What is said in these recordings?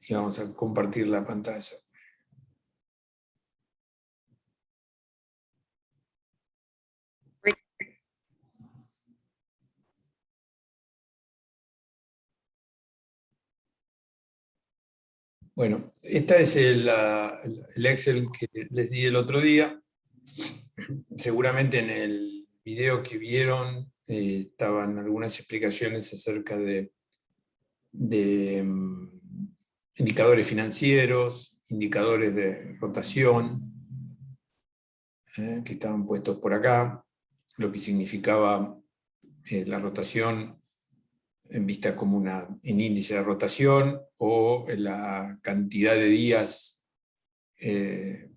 y vamos a compartir la pantalla. Bueno, esta es el Excel que les di el otro día. Seguramente en el video que vieron estaban algunas explicaciones acerca de indicadores financieros, indicadores de rotación, que estaban puestos por acá, lo que significaba la rotación en vista como un índice de rotación, o la cantidad de días durante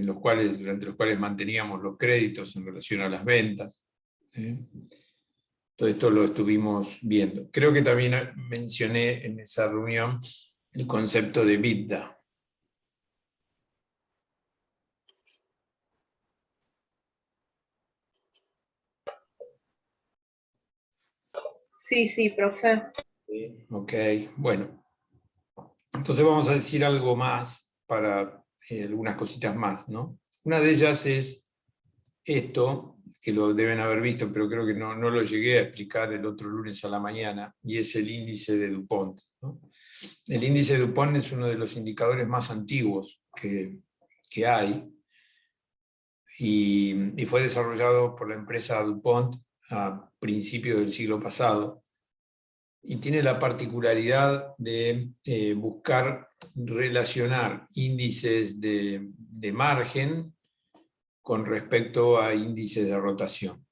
los cuales manteníamos los créditos en relación a las ventas. Todo esto lo estuvimos viendo. Creo que también mencioné en esa reunión el concepto de EBITDA. Sí, profe. Sí, ok, bueno. Entonces vamos a decir algo más para algunas cositas más, ¿no? Una de ellas es esto, que lo deben haber visto, pero creo que no lo llegué a explicar el otro lunes a la mañana, y es el índice de DuPont, ¿no? El índice de DuPont es uno de los indicadores más antiguos que hay, y fue desarrollado por la empresa DuPont a principios del siglo pasado, y tiene la particularidad de buscar relacionar índices de margen con respecto a índices de rotación.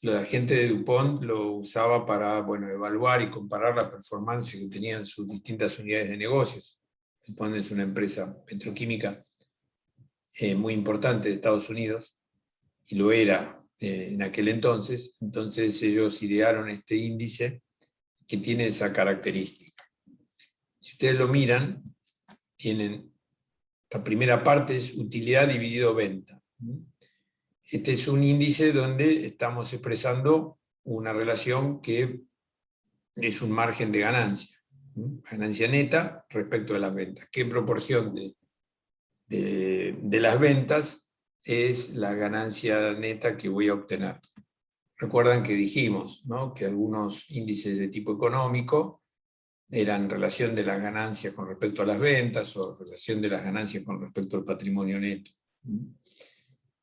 La gente de DuPont lo usaba para evaluar y comparar la performance que tenían sus distintas unidades de negocios. DuPont es una empresa petroquímica muy importante de Estados Unidos, y lo era en aquel entonces. Entonces ellos idearon este índice que tiene esa característica. Si ustedes lo miran, esta primera parte es utilidad dividido venta. Este es un índice donde estamos expresando una relación que es un margen de ganancia, ganancia neta respecto de las ventas. ¿Qué proporción de las ventas es la ganancia neta que voy a obtener? Recuerdan que dijimos, ¿no?, que algunos índices de tipo económico eran relación de las ganancias con respecto a las ventas, o relación de las ganancias con respecto al patrimonio neto.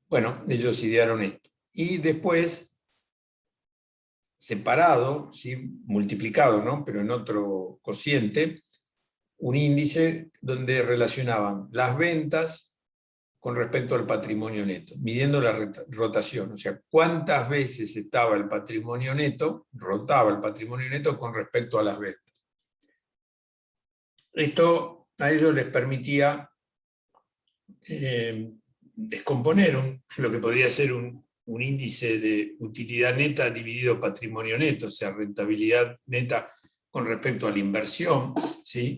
Bueno, ellos idearon esto. Y después, separado, ¿sí?, multiplicado, ¿no?, pero en otro cociente, un índice donde relacionaban las ventas con respecto al patrimonio neto, midiendo la rotación, o sea, cuántas veces estaba el patrimonio neto, rotaba el patrimonio neto con respecto a las ventas. Esto a ellos les permitía descomponer lo que podría ser un índice de utilidad neta dividido patrimonio neto, o sea, rentabilidad neta con respecto a la inversión, ¿sí?,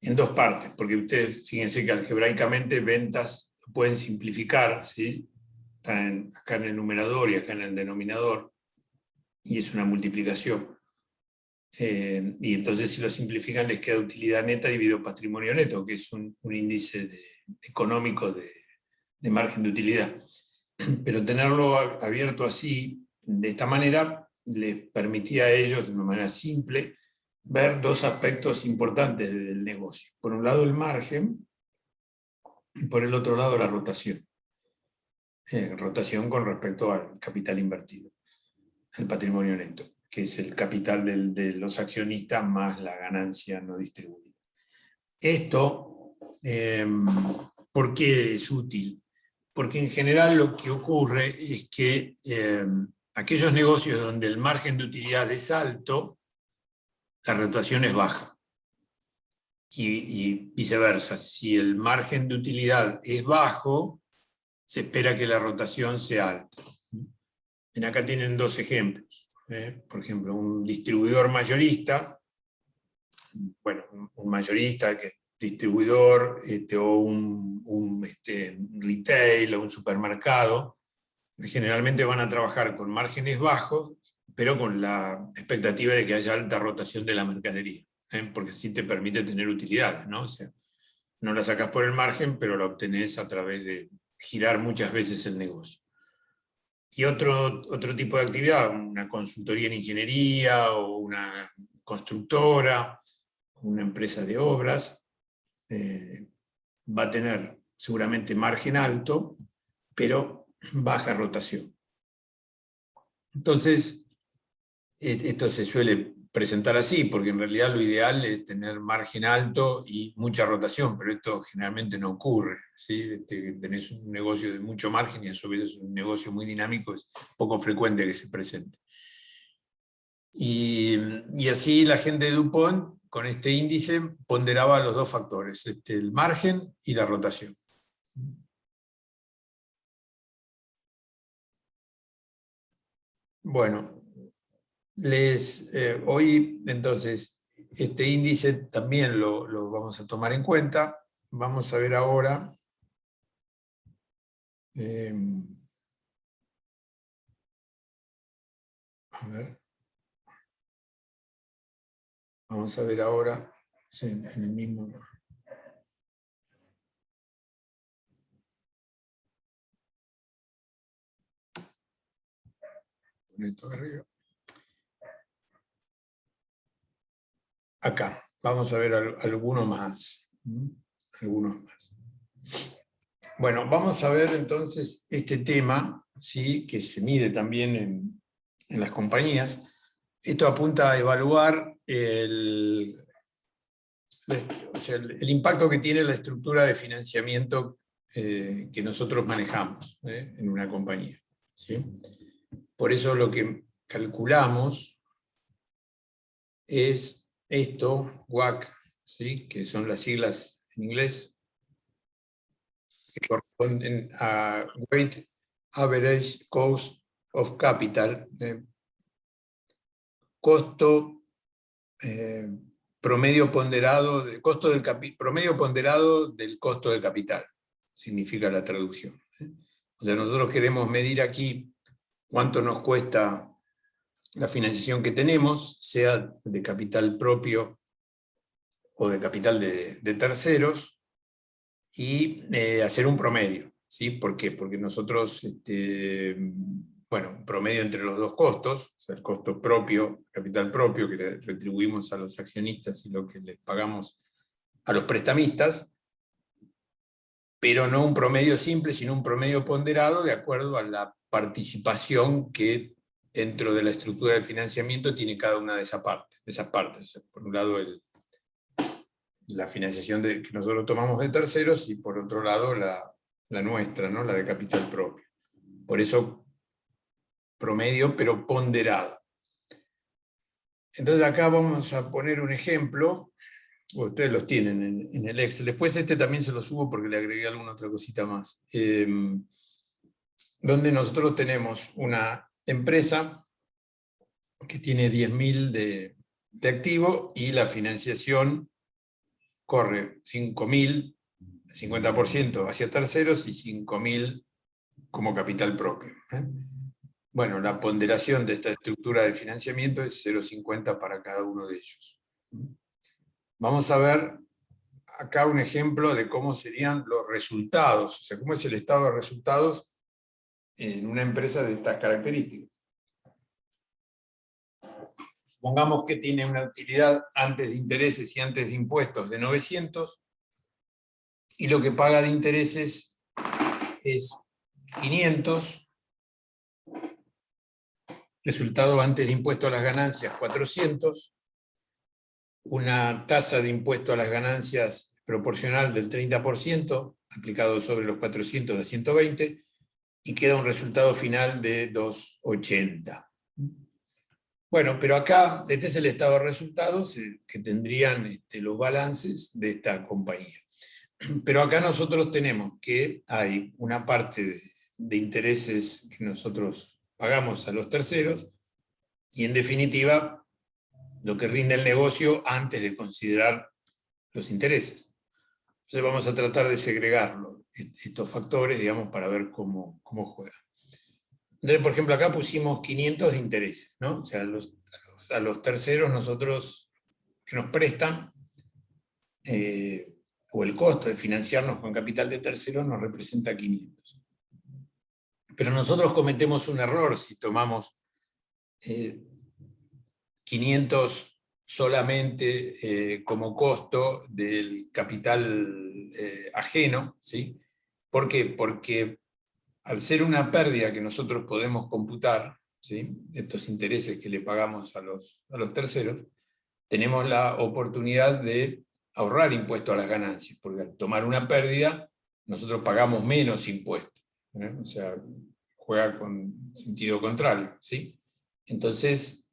en dos partes, porque ustedes fíjense que algebraicamente ventas lo pueden simplificar, ¿sí?, están acá en el numerador y acá en el denominador, y es una multiplicación. Y entonces, si lo simplifican, les queda utilidad neta dividido patrimonio neto, que es un índice económico de margen de utilidad. Pero tenerlo abierto así, de esta manera, les permitía a ellos, de una manera simple, ver dos aspectos importantes del negocio. Por un lado, el margen, y por el otro lado, la rotación. Rotación con respecto al capital invertido, al patrimonio neto, que es el capital de los accionistas más la ganancia no distribuida. Esto, ¿por qué es útil? Porque en general lo que ocurre es que aquellos negocios donde el margen de utilidad es alto, la rotación es baja. Y viceversa, si el margen de utilidad es bajo, se espera que la rotación sea alta. Acá tienen dos ejemplos. Por ejemplo, un distribuidor mayorista, un mayorista que es distribuidor, o un retail o un supermercado, generalmente van a trabajar con márgenes bajos, pero con la expectativa de que haya alta rotación de la mercadería. porque así te permite tener utilidades, ¿no? O sea, no la sacás por el margen, pero la obtenés a través de girar muchas veces el negocio. Y otro tipo de actividad, una consultoría en ingeniería o una constructora, una empresa de obras, va a tener seguramente margen alto, pero baja rotación. Entonces, esto se suele presentar así, porque en realidad lo ideal es tener margen alto y mucha rotación, pero esto generalmente no ocurre, ¿sí? Tenés un negocio de mucho margen y a su vez es un negocio muy dinámico, es poco frecuente que se presente. Y así la gente de DuPont, con este índice, ponderaba los dos factores, el margen y la rotación. Bueno, hoy entonces este índice también lo vamos a tomar en cuenta. Vamos a ver ahora a ver. Vamos a ver ahora en el mismo. Esto arriba. Acá, vamos a ver algunos más. Algunos más. Bueno, vamos a ver entonces este tema, ¿sí? Que se mide también en las compañías. Esto apunta a evaluar el impacto que tiene la estructura de financiamiento que nosotros manejamos en una compañía, ¿sí? Por eso lo que calculamos es esto, WACC, ¿sí? Que son las siglas en inglés, que corresponden a Weighted Average Cost of Capital, costo promedio ponderado, promedio ponderado del costo de capital, significa la traducción. O sea, nosotros queremos medir aquí cuánto nos cuesta la financiación que tenemos, sea de capital propio o de capital de terceros, y hacer un promedio, ¿sí? ¿Por qué? Porque nosotros, bueno, un promedio entre los dos costos, o sea, el costo propio, capital propio, que le retribuimos a los accionistas y lo que les pagamos a los prestamistas, pero no un promedio simple, sino un promedio ponderado de acuerdo a la participación que dentro de la estructura de financiamiento tiene cada una de esas partes. O sea, por un lado, la financiación que nosotros tomamos de terceros y por otro lado la nuestra, ¿no? La de capital propio. Por eso promedio, pero ponderado. Entonces acá vamos a poner un ejemplo, ustedes los tienen en el Excel, después también se lo subo porque le agregué alguna otra cosita más, donde nosotros tenemos una empresa que tiene 10.000 de activo y la financiación corre 5.000, 50% hacia terceros y 5.000 como capital propio. Bueno, la ponderación de esta estructura de financiamiento es 0,50 para cada uno de ellos. Vamos a ver acá un ejemplo de cómo serían los resultados, o sea, cómo es el estado de resultados en una empresa de estas características. Supongamos que tiene una utilidad antes de intereses y antes de impuestos de 900, y lo que paga de intereses es 500, resultado antes de impuesto a las ganancias 400, una tasa de impuesto a las ganancias proporcional del 30%, aplicado sobre los 400 de 120, y queda un resultado final de 280. Bueno, pero acá, este es el estado de resultados que tendrían los balances de esta compañía. Pero acá nosotros tenemos que hay una parte de intereses que nosotros pagamos a los terceros, y en definitiva, lo que rinde el negocio antes de considerar los intereses. Entonces vamos a tratar de segregarlo, estos factores, digamos, para ver cómo juegan. Entonces, por ejemplo, acá pusimos 500 de intereses, ¿no? O sea, a los terceros nosotros que nos prestan, o el costo de financiarnos con capital de terceros nos representa 500. Pero nosotros cometemos un error si tomamos 500 solamente como costo del capital ajeno, ¿sí? ¿Por qué? Porque al ser una pérdida que nosotros podemos computar, ¿sí?, estos intereses que le pagamos a los terceros, tenemos la oportunidad de ahorrar impuestos a las ganancias, porque al tomar una pérdida, nosotros pagamos menos impuestos. O sea, juega con sentido contrario, ¿sí? Entonces,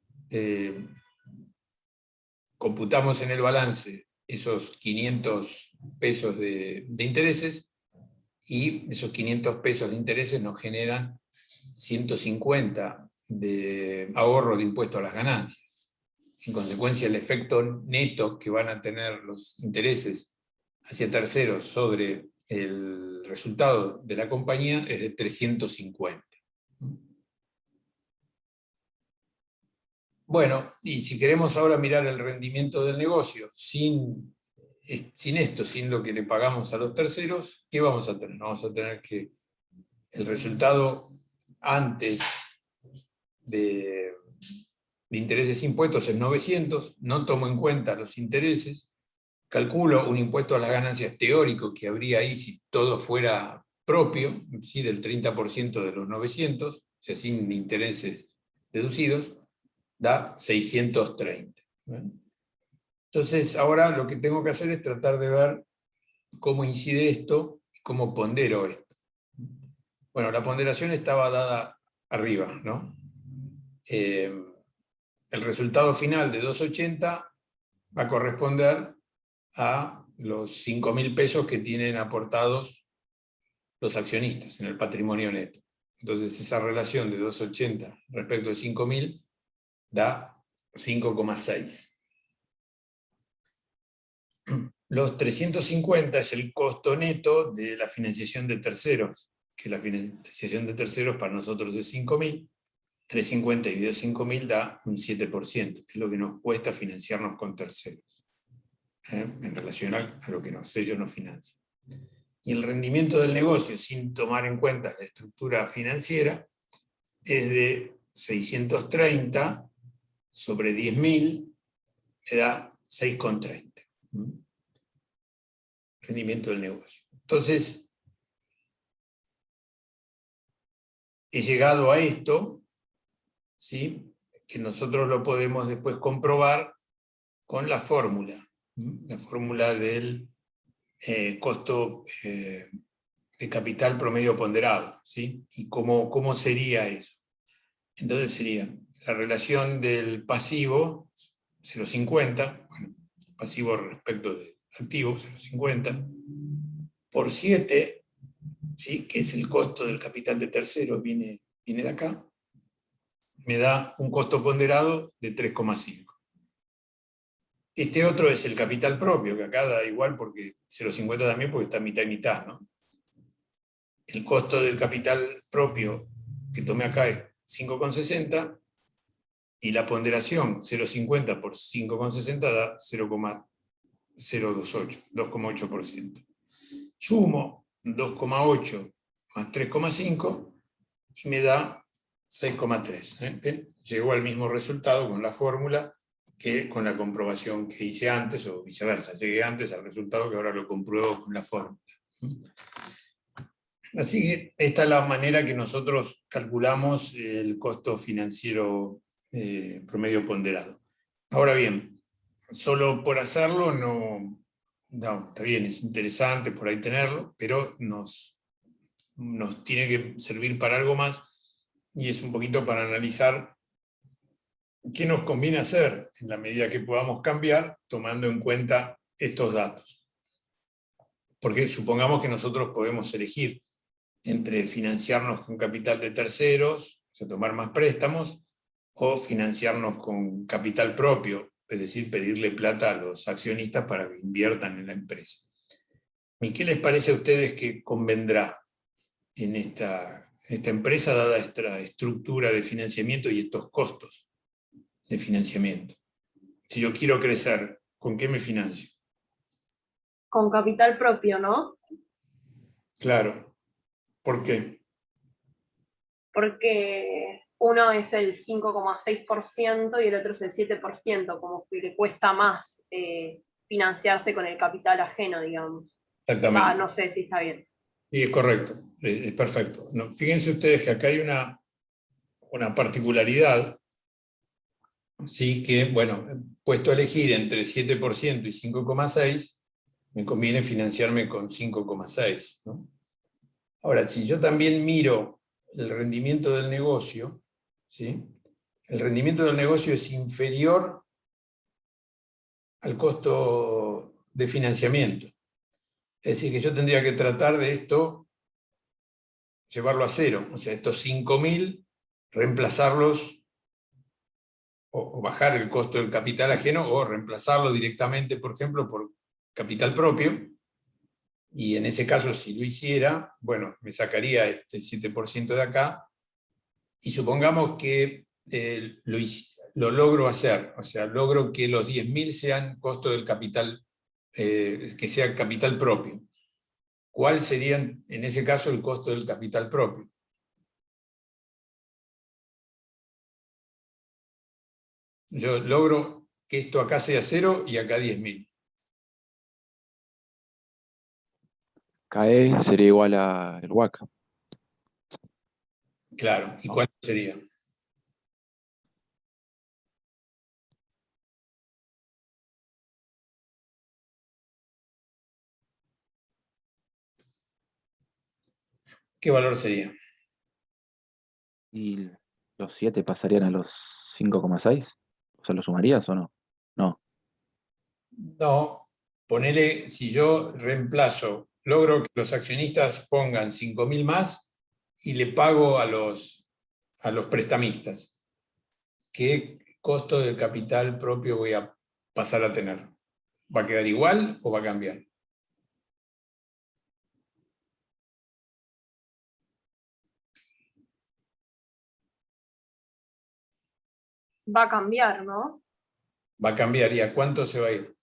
computamos en el balance esos 500 pesos de intereses, y esos 500 pesos de intereses nos generan 150 de ahorro de impuesto a las ganancias. En consecuencia, el efecto neto que van a tener los intereses hacia terceros sobre el resultado de la compañía es de 350. Bueno, y si queremos ahora mirar el rendimiento del negocio sin esto, sin lo que le pagamos a los terceros, ¿qué vamos a tener? Vamos a tener que el resultado antes de intereses e impuestos es 900, no tomo en cuenta los intereses, calculo un impuesto a las ganancias teórico que habría ahí si todo fuera propio, ¿sí?, del 30% de los 900, o sea, sin intereses deducidos, da 630. Entonces, ahora lo que tengo que hacer es tratar de ver cómo incide esto y cómo pondero esto. Bueno, la ponderación estaba dada arriba, ¿no? El resultado final de 280 va a corresponder a los 5.000 pesos que tienen aportados los accionistas en el patrimonio neto. Entonces, esa relación de 280 respecto de 5.000 da 5,6. Los 350 es el costo neto de la financiación de terceros, que la financiación de terceros para nosotros es 5.000, 350 dividido 5.000 da un 7%, que es lo que nos cuesta financiarnos con terceros, en relación a lo que ellos nos financian. Y el rendimiento del negocio, sin tomar en cuenta la estructura financiera, es de 630 sobre 10.000, que da 6,30. Rendimiento del negocio. Entonces, he llegado a esto, ¿sí?, que nosotros lo podemos después comprobar con la fórmula del costo de capital promedio ponderado, ¿sí? ¿Y cómo sería eso? Entonces sería la relación del pasivo, 0,50, bueno, pasivo respecto de activo, 0,50, por 7, ¿sí?, que es el costo del capital de terceros, viene de acá, me da un costo ponderado de 3,5. Este otro es el capital propio, que acá da igual porque 0,50 también, porque está mitad y mitad, ¿no? El costo del capital propio que tomé acá es 5,60, y la ponderación 0,50 por 5,60 da 0,028, 2,8%. Sumo 2,8 más 3,5 y me da 6,3. Llegó al mismo resultado con la fórmula que con la comprobación que hice antes, o viceversa. Llegué antes al resultado que ahora lo compruebo con la fórmula. Así que esta es la manera que nosotros calculamos el costo financiero promedio ponderado. Ahora bien, solo por hacerlo no, está bien, es interesante por ahí tenerlo, pero nos tiene que servir para algo más, y es un poquito para analizar qué nos conviene hacer en la medida que podamos cambiar, tomando en cuenta estos datos. Porque supongamos que nosotros podemos elegir entre financiarnos con capital de terceros, o sea, tomar más préstamos, o financiarnos con capital propio, es decir, pedirle plata a los accionistas para que inviertan en la empresa. ¿Y qué les parece a ustedes que convendrá en esta empresa, dada esta estructura de financiamiento y estos costos de financiamiento? Si yo quiero crecer ¿Con qué me financio? Con capital propio, ¿no? Claro. ¿Por qué? Porque uno es el 5,6% y el otro es el 7%, como que le cuesta más financiarse con el capital ajeno, digamos. Exactamente. No sé si está bien. Sí, es correcto, es perfecto. No, fíjense ustedes que acá hay una particularidad, sí, que, bueno, puesto a elegir entre 7% y 5,6%, me conviene financiarme con 5,6%, ¿no? Ahora, si yo también miro el rendimiento del negocio, ¿sí? El rendimiento del negocio es inferior al costo de financiamiento. Es decir, que yo tendría que tratar de esto, llevarlo a cero. O sea, estos 5.000, reemplazarlos o bajar el costo del capital ajeno o reemplazarlo directamente, por ejemplo, por capital propio. Y en ese caso, si lo hiciera, bueno, me sacaría este 7% de acá y supongamos que lo logro hacer, o sea, logro que los 10.000 sean costo del capital, que sea capital propio. ¿Cuál sería en ese caso el costo del capital propio? Yo logro que esto acá sea 0 y acá 10.000. KE sería igual al WACC, Claro, ¿y ¿no? cuánto sería? ¿Qué valor sería? Y los 7 pasarían a los 5,6. O sea, ¿lo sumarías o no? No. No, ponele, si yo reemplazo, logro que los accionistas pongan 5.000 más y le pago a los prestamistas. ¿Qué costo del capital propio voy a pasar a tener? ¿Va a quedar igual o va a cambiar? Va a cambiar, ¿no? Va a cambiar. ¿Y a cuánto se va a ir?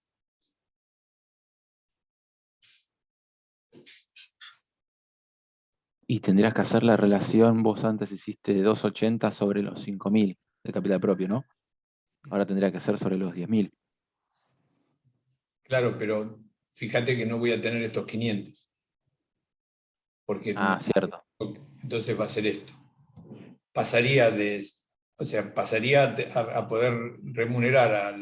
Y tendrías que hacer la relación, vos antes hiciste 2,80 sobre los 5.000 de capital propio, ¿no? Ahora tendría que ser sobre los 10.000. Claro, pero fíjate que no voy a tener estos 500, porque Ah, cierto. entonces va a ser esto. Pasaría pasaría a poder remunerar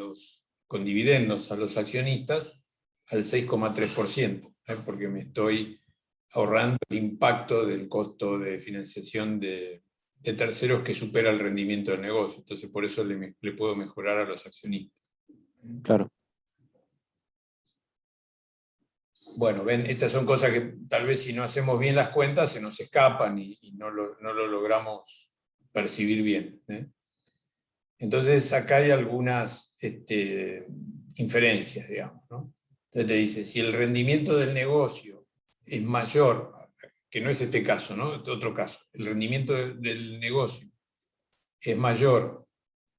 con dividendos a los accionistas al 6,3%, porque me estoy ahorrando el impacto del costo de financiación de terceros que supera el rendimiento del negocio. Entonces, por eso le puedo mejorar a los accionistas. Claro. Bueno, ven, estas son cosas que tal vez si no hacemos bien las cuentas se nos escapan y no lo logramos percibir bien, ¿eh? Entonces acá hay algunas inferencias, digamos, ¿no? Entonces te dice, si el rendimiento del negocio es mayor, que no es este caso, ¿no? Este otro caso, el rendimiento del negocio es mayor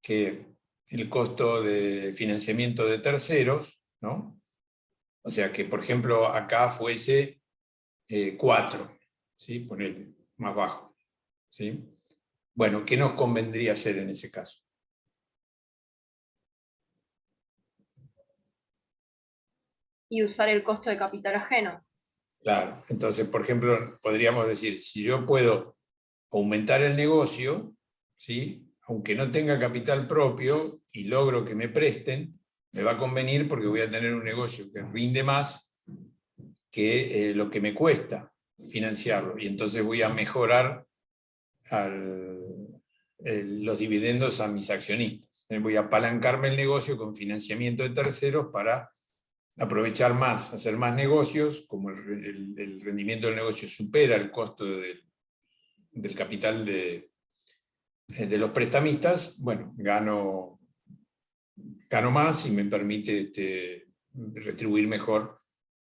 que el costo de financiamiento de terceros, ¿no? O sea que, por ejemplo, acá fuese 4, ¿sí? Ponele más bajo, ¿sí? Bueno, ¿qué nos convendría hacer en ese caso? Y usar el costo de capital ajeno. Claro, entonces, por ejemplo, podríamos decir, si yo puedo aumentar el negocio, ¿sí? Aunque no tenga capital propio y logro que me presten, me va a convenir porque voy a tener un negocio que rinde más que lo que me cuesta financiarlo. Y entonces voy a mejorar los dividendos a mis accionistas. Voy a apalancarme el negocio con financiamiento de terceros para aprovechar más, hacer más negocios, como el rendimiento del negocio supera el costo del capital de los prestamistas, bueno, gano más y me permite retribuir mejor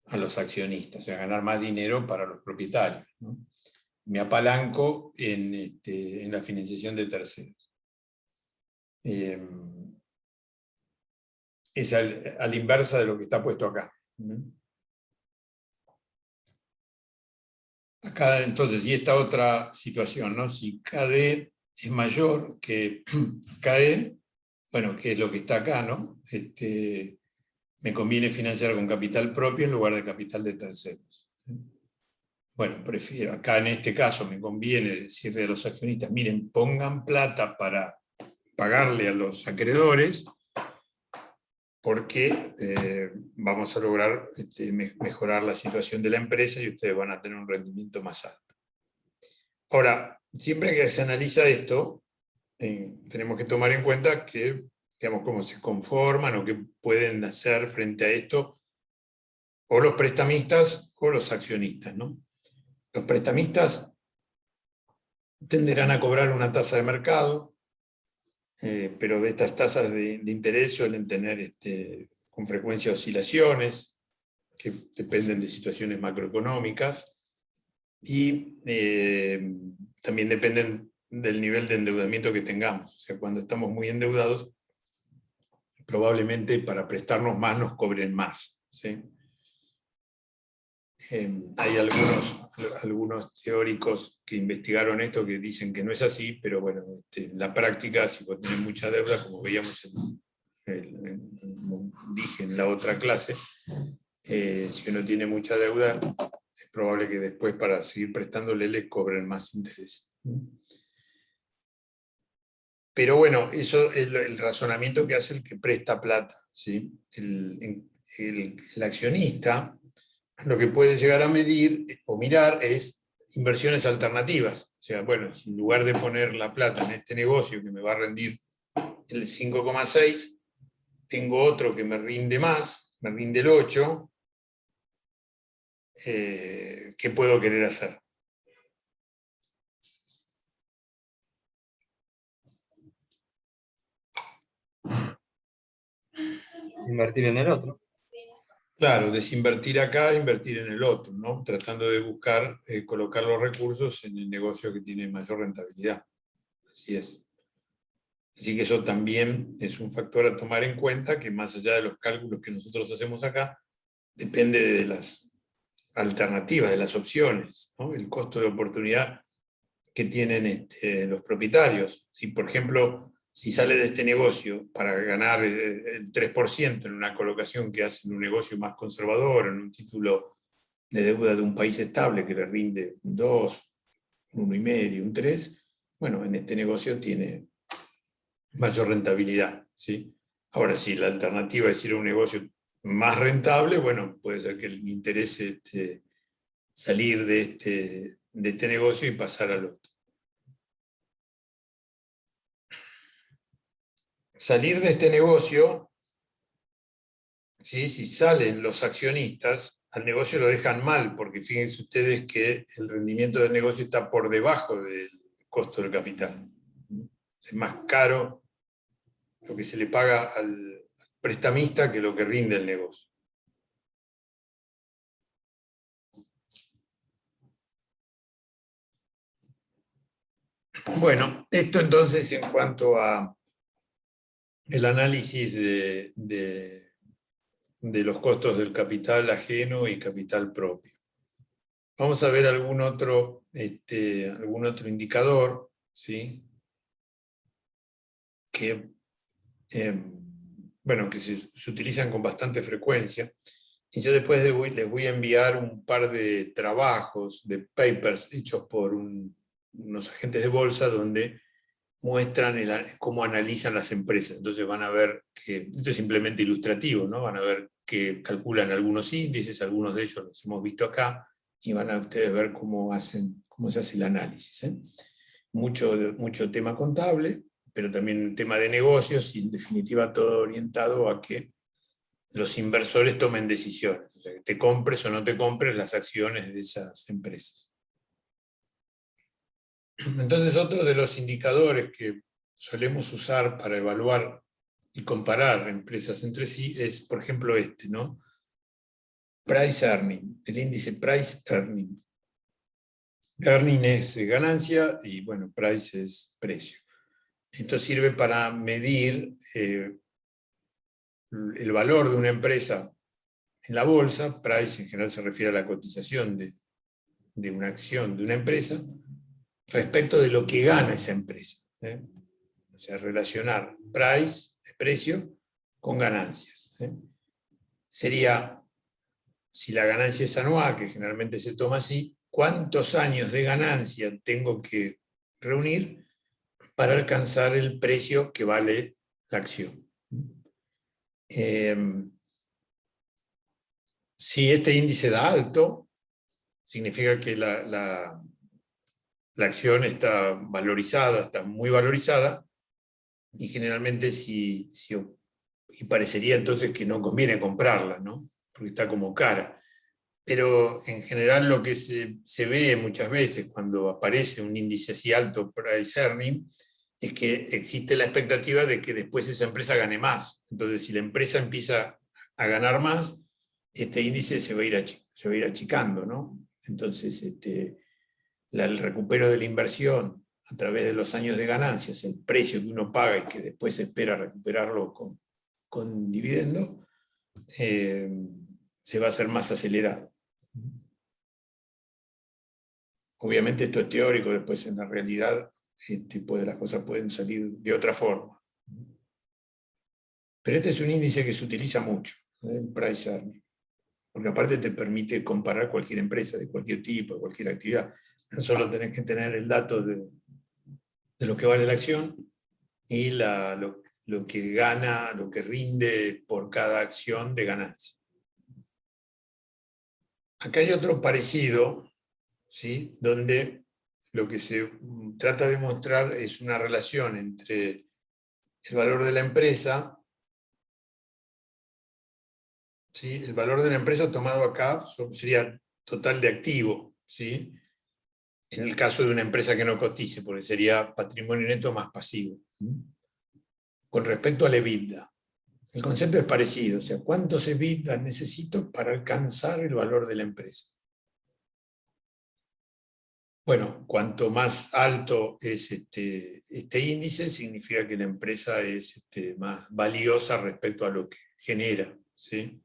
a los accionistas, o sea, ganar más dinero para los propietarios, ¿no? Me apalanco en la financiación de terceros. es a la inversa de lo que está puesto acá. Acá entonces, y esta otra situación, ¿no? Si KD es mayor que KE, bueno, que es lo que está acá, ¿no? Me conviene financiar con capital propio en lugar de capital de terceros. Bueno, prefiero, acá en este caso me conviene decirle a los accionistas, miren, pongan plata para pagarle a los acreedores, porque vamos a lograr mejorar la situación de la empresa y ustedes van a tener un rendimiento más alto. Ahora, siempre que se analiza esto, tenemos que tomar en cuenta que, digamos, cómo se conforman o qué pueden hacer frente a esto, o los prestamistas o los accionistas, ¿no? Los prestamistas tenderán a cobrar una tasa de mercado, pero estas tasas de interés suelen tener con frecuencia oscilaciones que dependen de situaciones macroeconómicas y también dependen del nivel de endeudamiento que tengamos. O sea, cuando estamos muy endeudados, probablemente para prestarnos más nos cobren más, ¿sí? Hay algunos teóricos que investigaron esto que dicen que no es así, pero bueno, en la práctica, si vos tenés mucha deuda, como veíamos dije en la otra clase, si uno tiene mucha deuda, es probable que después para seguir prestándole le cobren más interés. Pero bueno, eso es el razonamiento que hace el que presta plata, ¿sí? El accionista lo que puede llegar a medir o mirar es inversiones alternativas. O sea, bueno, si en lugar de poner la plata en este negocio que me va a rendir el 5,6, tengo otro que me rinde más, me rinde el 8, ¿qué puedo querer hacer? Invertir en el otro. Claro, desinvertir acá, invertir en el otro, ¿no? Tratando de buscar colocar los recursos en el negocio que tiene mayor rentabilidad. Así es. Así que eso también es un factor a tomar en cuenta, que más allá de los cálculos que nosotros hacemos acá, depende de las alternativas, de las opciones, ¿no? El costo de oportunidad que tienen los propietarios. Si, por ejemplo, si sale de este negocio para ganar el 3% en una colocación que hace en un negocio más conservador, en un título de deuda de un país estable que le rinde un 2, un 1,5, un 3, bueno, en este negocio tiene mayor rentabilidad, ¿sí? Ahora, si la alternativa es ir a un negocio más rentable, bueno, puede ser que le interese salir de este negocio y pasar al otro. Salir de este negocio, ¿sí? Si salen los accionistas, al negocio lo dejan mal, porque fíjense ustedes que el rendimiento del negocio está por debajo del costo del capital. Es más caro lo que se le paga al prestamista que lo que rinde el negocio. Bueno, esto entonces en cuanto a el análisis de los costos del capital ajeno y capital propio. Vamos a ver algún otro indicador, ¿sí? Que se utilizan con bastante frecuencia. Y yo después les voy a enviar un par de trabajos, de papers hechos por unos agentes de bolsa donde muestran cómo analizan las empresas. Entonces van a ver que, esto es simplemente ilustrativo, ¿no? Van a ver que calculan algunos índices, algunos de ellos los hemos visto acá, y van a ustedes ver cómo se hace el análisis, ¿eh? Mucho tema contable, pero también un tema de negocios, y en definitiva todo orientado a que los inversores tomen decisiones, o sea, que te compres o no te compres las acciones de esas empresas. Entonces, otro de los indicadores que solemos usar para evaluar y comparar empresas entre sí es, por ejemplo, ¿no? Price Earning, el índice Price Earning. Earning es ganancia y, bueno, price es precio. Esto sirve para medir el valor de una empresa en la bolsa. Price en general se refiere a la cotización de una acción de una empresa respecto de lo que gana esa empresa. O sea, relacionar price, el precio, con ganancias. Sería, si la ganancia es anual, que generalmente se toma así, ¿cuántos años de ganancia tengo que reunir para alcanzar el precio que vale la acción? Si este índice da alto, significa que la acción está valorizada, está muy valorizada, y generalmente y parecería entonces que no conviene comprarla, ¿no? Porque está como cara. Pero en general lo que se ve muchas veces cuando aparece un índice así alto, price earning, es que existe la expectativa de que después esa empresa gane más. Entonces, si la empresa empieza a ganar más, este índice se va a ir achicando, ¿no? Entonces, el recupero de la inversión a través de los años de ganancias, el precio que uno paga y que después se espera recuperarlo con dividendo, se va a hacer más acelerado. Obviamente esto es teórico, después en la realidad las cosas pueden salir de otra forma. Pero este es un índice que se utiliza mucho, el price earning, porque aparte te permite comparar cualquier empresa de cualquier tipo, de cualquier actividad. No solo tenés que tener el dato de lo que vale la acción y lo que gana, lo que rinde por cada acción de ganancia. Acá hay otro parecido, ¿sí? Donde lo que se trata de mostrar es una relación entre el valor de la empresa, ¿sí? El valor de la empresa tomado acá sería total de activo, ¿sí? En el caso de una empresa que no cotice, porque sería patrimonio neto más pasivo. Con respecto al EBITDA, el concepto es parecido, o sea, ¿cuántos EBITDA necesito para alcanzar el valor de la empresa? Bueno, cuanto más alto es este índice, significa que la empresa es más valiosa respecto a lo que genera, ¿sí?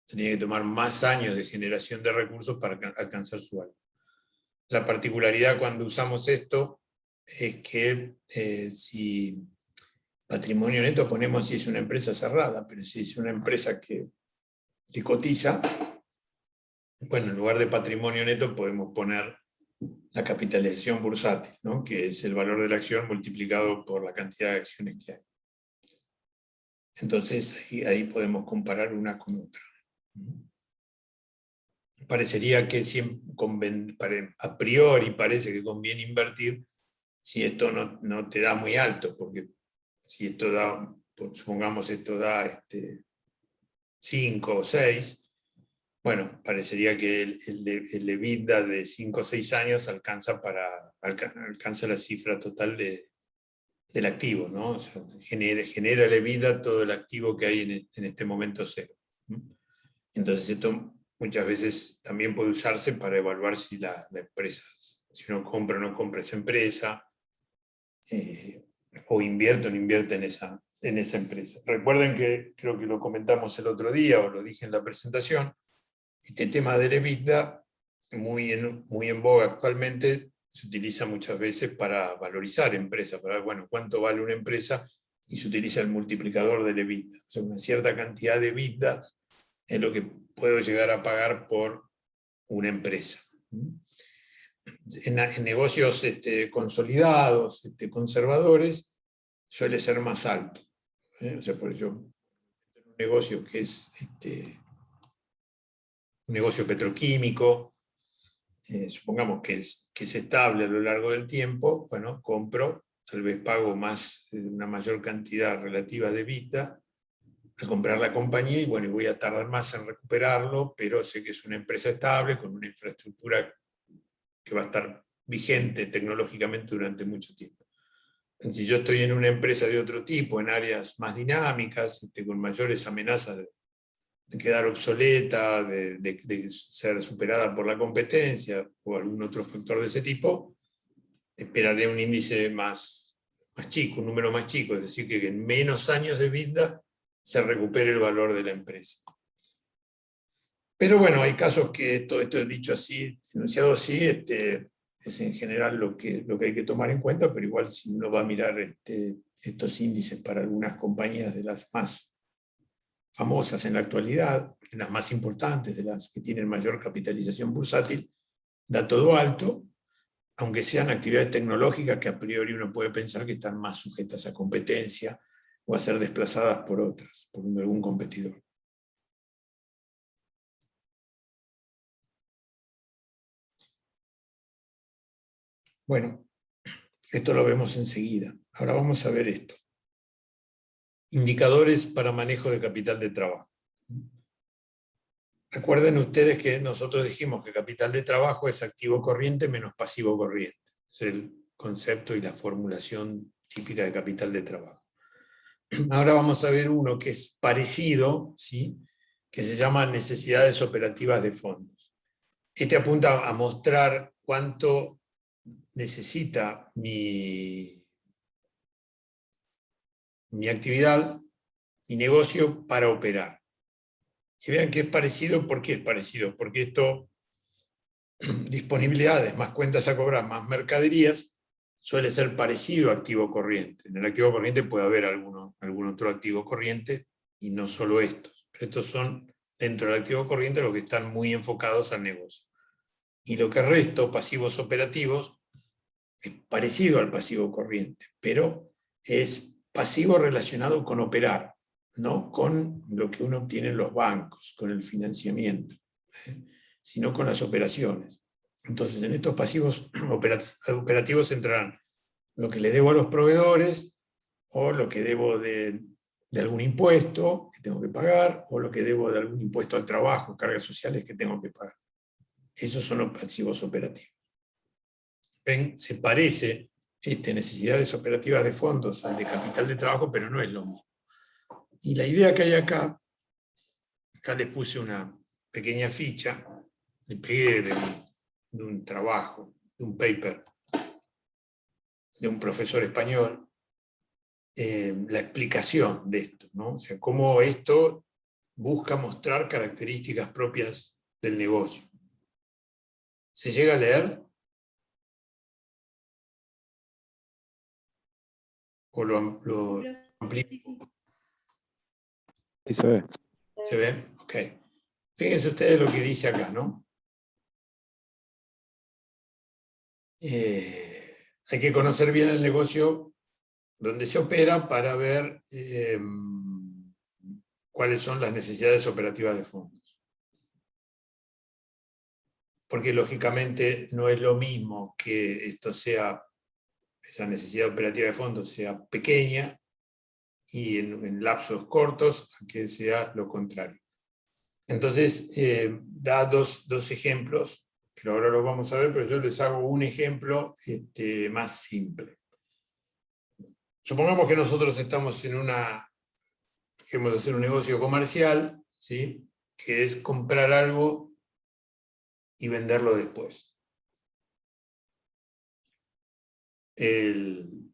Se tiene que tomar más años de generación de recursos para alcanzar su valor. La particularidad cuando usamos esto es que si patrimonio neto ponemos si es una empresa cerrada, pero si es una empresa que cotiza, bueno, en lugar de patrimonio neto podemos poner la capitalización bursátil, ¿no? Que es el valor de la acción multiplicado por la cantidad de acciones que hay. Entonces ahí podemos comparar una con otra. Parecería que a priori parece que conviene invertir si esto no te da muy alto, porque si esto da, supongamos esto da 5 o 6, bueno, parecería que el EBITDA de 5 o 6 años alcanza la cifra total del activo, ¿no? O sea, genera el EBITDA todo el activo que hay en este momento cero. Entonces esto muchas veces también puede usarse para evaluar si la empresa, si uno compra o no compra esa empresa, o invierte o no invierte en esa empresa. Recuerden que creo que lo comentamos el otro día, o lo dije en la presentación, este tema del EBITDA, muy en boga actualmente, se utiliza muchas veces para valorizar empresas, para ver, bueno, cuánto vale una empresa, y se utiliza el multiplicador del EBITDA. O sea, una cierta cantidad de EBITDA es lo que puedo llegar a pagar por una empresa. En negocios consolidados, conservadores, suele ser más alto. O sea, por ejemplo, un negocio que es un negocio petroquímico, supongamos que es estable a lo largo del tiempo, bueno, compro, tal vez pago una mayor cantidad relativa de EBITDA al comprar la compañía, y bueno, y voy a tardar más en recuperarlo, pero sé que es una empresa estable, con una infraestructura que va a estar vigente tecnológicamente durante mucho tiempo. Si yo estoy en una empresa de otro tipo, en áreas más dinámicas, con mayores amenazas de quedar obsoleta, de ser superada por la competencia o algún otro factor de ese tipo, esperaré un índice más chico, un número más chico, es decir, que en menos años de vida se recupere el valor de la empresa. Pero bueno, hay casos que todo esto dicho así, enunciado así, es en general lo que hay que tomar en cuenta, pero igual si uno va a mirar estos índices para algunas compañías de las más famosas en la actualidad, de las más importantes, de las que tienen mayor capitalización bursátil, da todo alto, aunque sean actividades tecnológicas que a priori uno puede pensar que están más sujetas a competencia o a ser desplazadas por otras, por algún competidor. Bueno, esto lo vemos enseguida. Ahora vamos a ver esto. Indicadores para manejo de capital de trabajo. Recuerden ustedes que nosotros dijimos que capital de trabajo es activo corriente menos pasivo corriente. Es el concepto y la formulación típica de capital de trabajo. Ahora vamos a ver uno que es parecido, ¿sí? Que se llama necesidades operativas de fondos. Este apunta a mostrar cuánto necesita mi actividad, mi negocio para operar. Y vean que es parecido. ¿Por qué es parecido? Porque esto, disponibilidades más cuentas a cobrar más mercaderías, suele ser parecido a activo corriente. En el activo corriente puede haber algún otro activo corriente y no solo estos. Pero estos son, dentro del activo corriente, los que están muy enfocados al negocio. Y lo que resto, pasivos operativos, es parecido al pasivo corriente, pero es pasivo relacionado con operar, no con lo que uno obtiene en los bancos, con el financiamiento, sino con las operaciones. Entonces, en estos pasivos operativos entrarán lo que le debo a los proveedores, o lo que debo de algún impuesto que tengo que pagar, o lo que debo de algún impuesto al trabajo, cargas sociales que tengo que pagar. Esos son los pasivos operativos. ¿Ven? Se parece necesidades operativas de fondos al de capital de trabajo, pero no es lo mismo. Y la idea que hay acá les puse una pequeña ficha, le pegué de un trabajo, de un paper, de un profesor español, la explicación de esto, ¿no? O sea, cómo esto busca mostrar características propias del negocio. ¿Se llega a leer? ¿O lo amplío? Sí, se ve. ¿Se ve? Ok. Fíjense ustedes lo que dice acá, ¿no? Hay que conocer bien el negocio donde se opera para ver cuáles son las necesidades operativas de fondos. Porque lógicamente no es lo mismo que esto sea, esa necesidad operativa de fondos sea pequeña y en lapsos cortos a que sea lo contrario. Entonces, da dos ejemplos, que ahora los vamos a ver, pero yo les hago un ejemplo más simple. Supongamos que nosotros estamos queremos hacer un negocio comercial, ¿sí? Que es comprar algo y venderlo después. El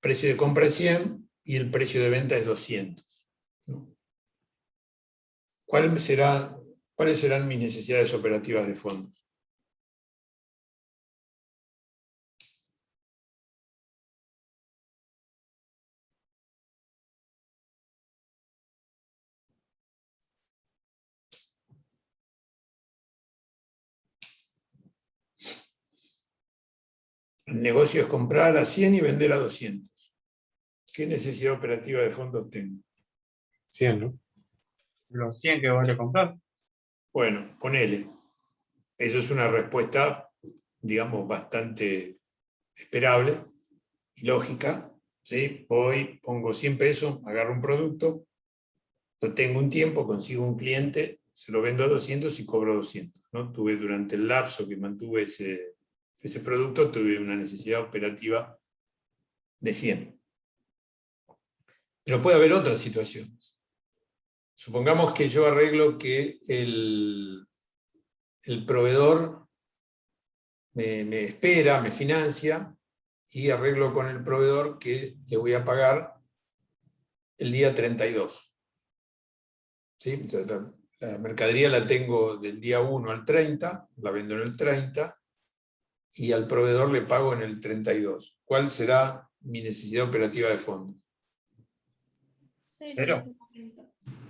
precio de compra es 100 y el precio de venta es 200. ¿No? ¿Cuáles serán mis necesidades operativas de fondos? El negocio es comprar a 100 y vender a 200. ¿Qué necesidad operativa de fondos tengo? 100, ¿no? Los 100 que voy a comprar. Bueno, ponele. Eso es una respuesta, digamos, bastante esperable y lógica. ¿Sí? Voy, pongo 100 pesos, agarro un producto, lo tengo un tiempo, consigo un cliente, se lo vendo a 200 y cobro 200. ¿No? Tuve durante el lapso que mantuve ese producto, tuve una necesidad operativa de 100. Pero puede haber otras situaciones. Supongamos que yo arreglo que el proveedor me espera, me financia, y arreglo con el proveedor que le voy a pagar el día 32. ¿sí? O sea, la mercadería la tengo del día 1 al 30, la vendo en el 30, y al proveedor le pago en el 32. ¿Cuál será mi necesidad operativa de fondo? Cero.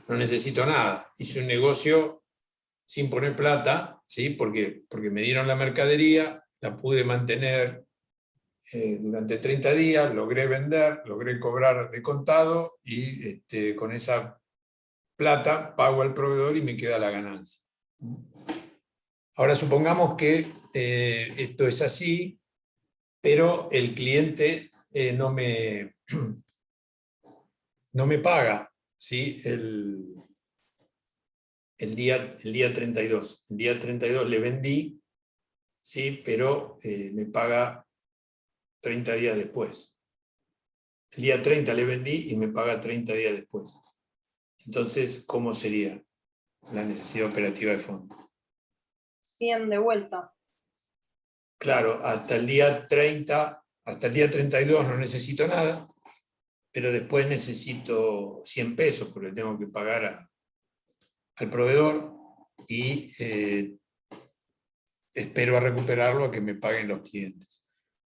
No necesito nada. Hice un negocio sin poner plata, ¿sí? Porque me dieron la mercadería, la pude mantener durante 30 días, logré vender, logré cobrar de contado y con esa plata pago al proveedor y me queda la ganancia. Ahora supongamos que esto es así, pero el cliente no me paga, ¿sí? el día 32. El día 32 le vendí, ¿sí? Pero me paga 30 días después. El día 30 le vendí y me paga 30 días después. Entonces, ¿cómo sería la necesidad operativa de fondo? 100 de vuelta. Claro, hasta el día 30, hasta el día 32 no necesito nada, pero después necesito 100 pesos porque tengo que pagar al proveedor y espero a recuperarlo a que me paguen los clientes.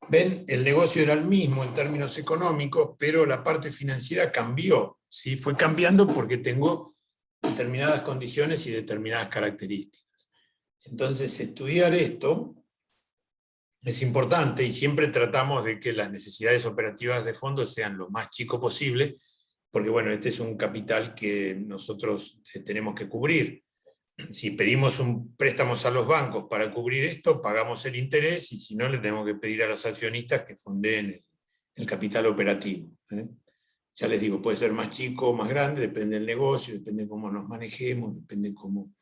Ven, el negocio era el mismo en términos económicos, pero la parte financiera cambió, ¿sí? Fue cambiando porque tengo determinadas condiciones y determinadas características. Entonces, estudiar esto es importante y siempre tratamos de que las necesidades operativas de fondos sean lo más chico posible, porque bueno, este es un capital que nosotros tenemos que cubrir. Si pedimos un préstamos a los bancos para cubrir esto, pagamos el interés, y si no, le tenemos que pedir a los accionistas que fondeen el capital operativo. Ya les digo, puede ser más chico o más grande, depende del negocio, depende de cómo nos manejemos, depende de cómo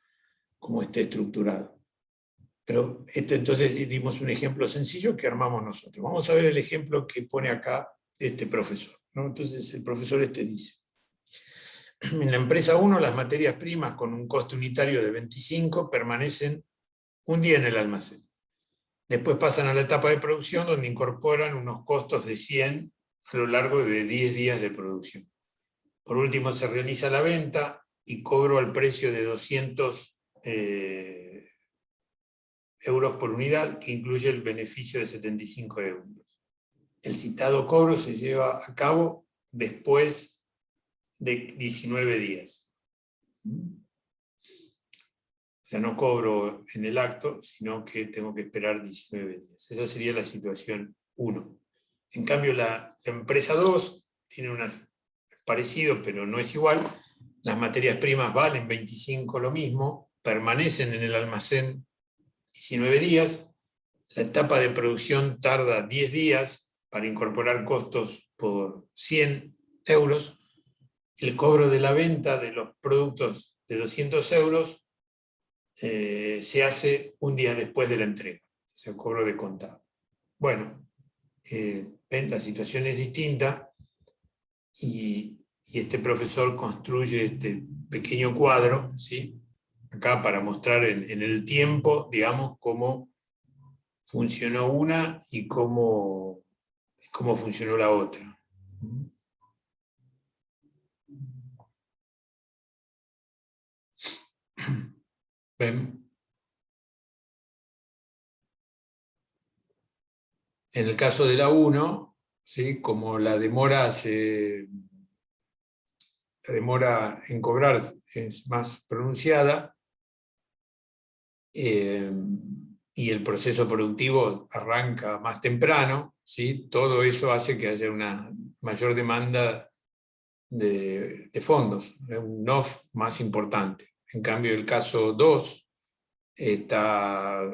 esté estructurado. Pero entonces dimos un ejemplo sencillo que armamos nosotros. Vamos a ver el ejemplo que pone acá este profesor, ¿no? Entonces el profesor dice: en la empresa 1 las materias primas con un costo unitario de 25 permanecen un día en el almacén. Después pasan a la etapa de producción, donde incorporan unos costos de 100 a lo largo de 10 días de producción. Por último se realiza la venta y cobro al precio de 200 euros por unidad, que incluye el beneficio de 75 euros. El citado cobro se lleva a cabo después de 19 días. O sea, no cobro en el acto, sino que tengo que esperar 19 días. Esa sería la situación 1. En cambio, la empresa 2 tiene parecido, pero no es igual. Las materias primas valen 25 lo mismo, permanecen en el almacén 19 días, la etapa de producción tarda 10 días para incorporar costos por 100 euros, el cobro de la venta de los productos de 200 euros se hace un día después de la entrega, o sea, cobro de contado. Bueno, ven, la situación es distinta y este profesor construye este pequeño cuadro, ¿sí? Acá para mostrar en el tiempo, digamos, cómo funcionó una y cómo funcionó la otra. ¿Ven? En el caso de la 1, ¿sí? Como la demora en cobrar es más pronunciada, y el proceso productivo arranca más temprano, ¿sí? Todo eso hace que haya una mayor demanda de fondos, un NOF más importante. En cambio, el caso 2 está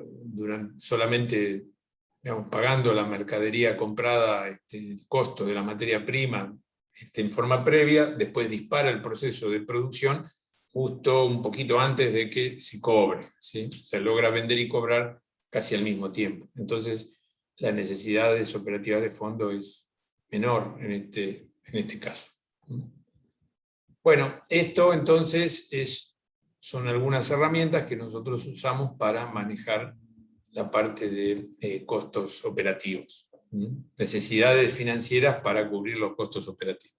solamente, digamos, pagando la mercadería comprada, el costo de la materia prima en forma previa, después dispara el proceso de producción justo un poquito antes de que se cobre, ¿sí? Se logra vender y cobrar casi al mismo tiempo. Entonces, las necesidades operativas de fondo es menor en este caso. Bueno, esto entonces son algunas herramientas que nosotros usamos para manejar la parte de costos operativos. Necesidades financieras para cubrir los costos operativos.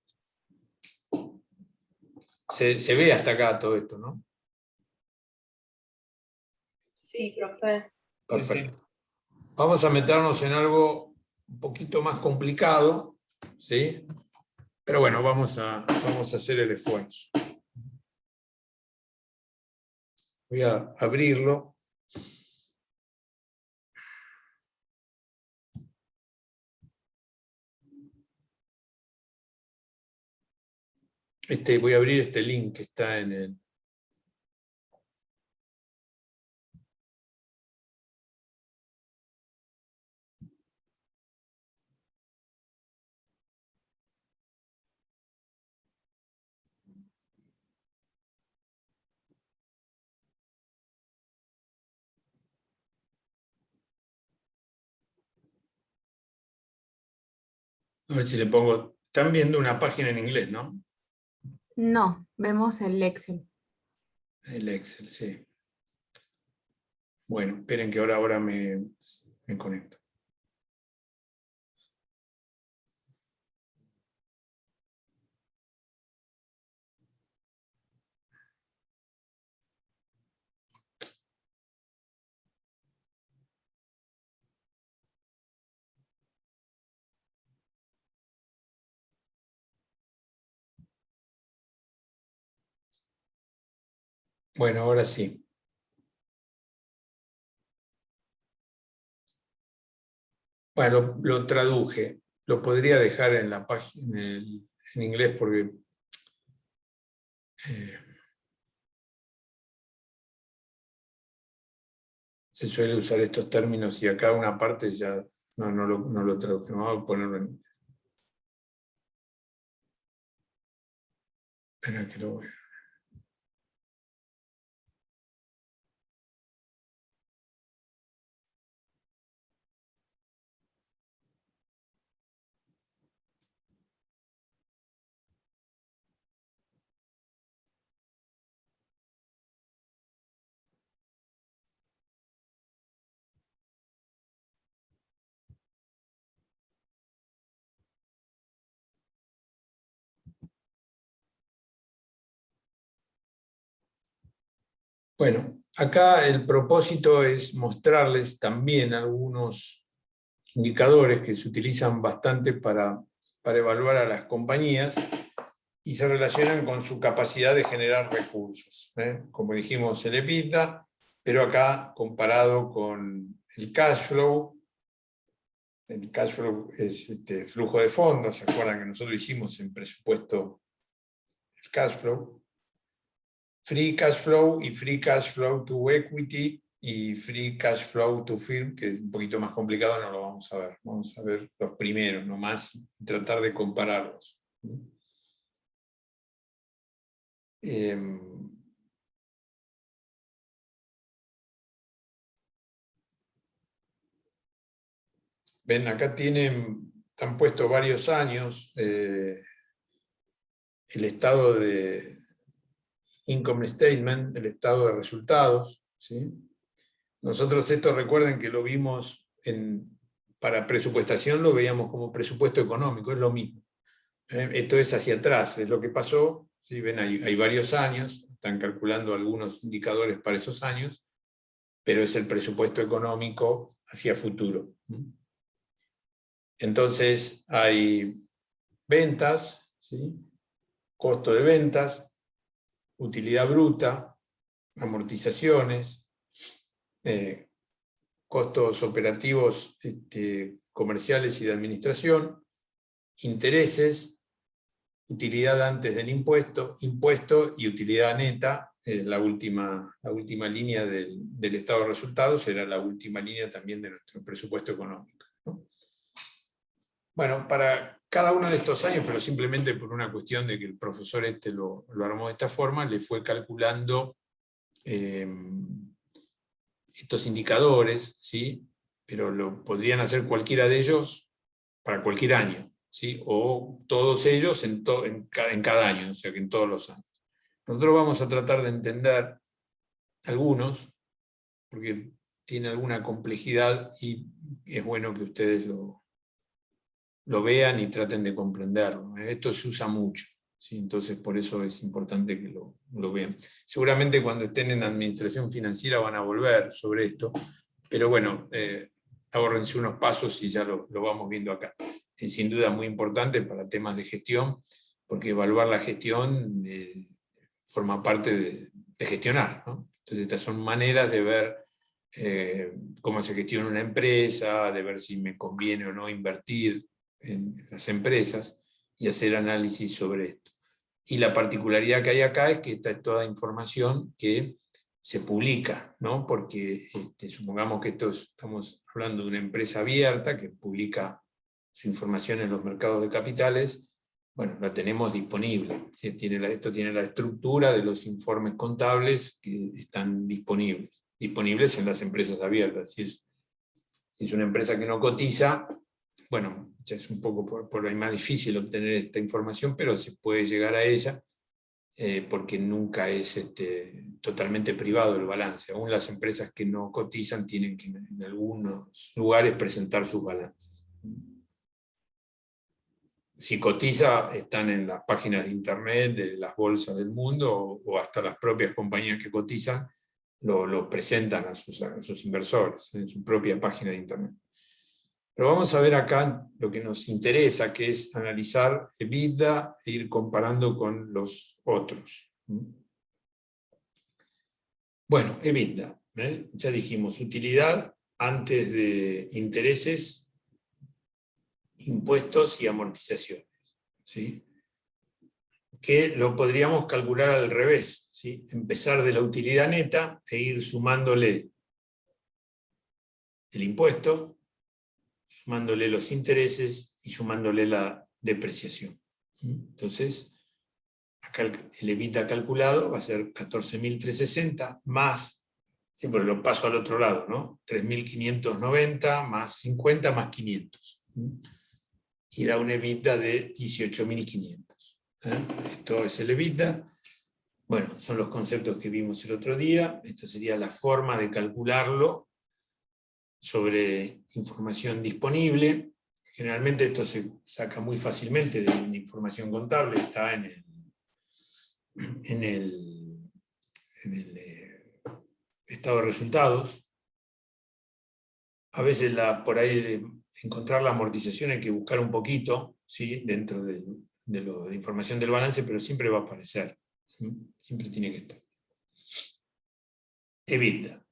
Se ve hasta acá todo esto, ¿no? Sí, profe. Perfecto. Vamos a meternos en algo un poquito más complicado, ¿sí? Pero bueno, vamos a hacer el esfuerzo. Voy a abrirlo. Voy a abrir este link que está en el... A ver si le pongo... Están viendo una página en inglés, ¿no? No, vemos el Excel. El Excel, sí. Bueno, esperen que ahora me conecto. Bueno, ahora sí. Bueno, lo traduje. Lo podría dejar en la página en inglés porque se suele usar estos términos y acá una parte ya no lo traduje. Vamos a ponerlo en inglés. Espera que lo voy a... Bueno, acá el propósito es mostrarles también algunos indicadores que se utilizan bastante para evaluar a las compañías y se relacionan con su capacidad de generar recursos. Como dijimos, el EBITDA, pero acá comparado con el cash flow es flujo de fondos, ¿se acuerdan que nosotros hicimos en presupuesto el cash flow? Free cash flow y free cash flow to equity y free cash flow to firm, que es un poquito más complicado, no lo vamos a ver. Vamos a ver los primeros nomás y tratar de compararlos. Ven, acá están puestos varios años el estado de income statement, el estado de resultados, ¿sí? Nosotros esto recuerden que lo vimos para presupuestación, lo veíamos como presupuesto económico, es lo mismo. Esto es hacia atrás, es lo que pasó, ¿sí? Ven, hay varios años, están calculando algunos indicadores para esos años, pero es el presupuesto económico hacia futuro. Entonces hay ventas, ¿sí? Costo de ventas, utilidad bruta, amortizaciones, costos operativos comerciales y de administración, intereses, utilidad antes del impuesto, impuesto y utilidad neta, la última línea del estado de resultados, será la última línea también de nuestro presupuesto económico, ¿no? Bueno, para cada uno de estos años, pero simplemente por una cuestión de que el profesor lo armó de esta forma, le fue calculando estos indicadores, ¿sí? Pero lo podrían hacer cualquiera de ellos para cualquier año, ¿sí? O todos ellos en cada año, o sea que en todos los años. Nosotros vamos a tratar de entender algunos, porque tiene alguna complejidad y es bueno que ustedes lo vean y traten de comprenderlo. Esto se usa mucho. ¿sí? Entonces por eso es importante que lo vean. Seguramente cuando estén en administración financiera van a volver sobre esto, pero bueno, ahórrense unos pasos y ya lo vamos viendo acá. Es sin duda muy importante para temas de gestión, porque evaluar la gestión forma parte de gestionar, ¿no? Entonces estas son maneras de ver cómo se gestiona una empresa, de ver si me conviene o no invertir en las empresas y hacer análisis sobre esto. Y la particularidad que hay acá es que esta es toda información que se publica, ¿no? Porque supongamos que estamos hablando de una empresa abierta que publica su información en los mercados de capitales, bueno, la tenemos disponible. ¿Sí? Esto tiene la estructura de los informes contables que están disponibles en las empresas abiertas. Si es una empresa que no cotiza, bueno, ya es un poco por ahí más difícil obtener esta información, pero se puede llegar a ella porque nunca es totalmente privado el balance. Aún las empresas que no cotizan tienen que en algunos lugares presentar sus balances. Si cotiza, están en las páginas de internet de las bolsas del mundo o hasta las propias compañías que cotizan lo presentan a sus inversores en su propia página de internet. Pero vamos a ver acá lo que nos interesa, que es analizar EBITDA e ir comparando con los otros. Bueno, EBITDA, ya dijimos, utilidad antes de intereses, impuestos y amortizaciones, ¿sí? Que lo podríamos calcular al revés, ¿sí? Empezar de la utilidad neta e ir sumándole el impuesto, sumándole los intereses y sumándole la depreciación. Entonces, acá el EBITDA calculado va a ser 14.360 más, siempre lo paso al otro lado, ¿no? 3.590 más 50 más 500. Y da un EBITDA de 18.500. Esto es el EBITDA. Bueno, son los conceptos que vimos el otro día. Esto sería la forma de calcularlo sobre información disponible. Generalmente esto se saca muy fácilmente de información contable, está en el estado de resultados. A veces por ahí encontrar la amortización hay que buscar un poquito, ¿sí? Dentro de la información del balance, pero siempre va a aparecer. Siempre tiene que estar. EBITDA.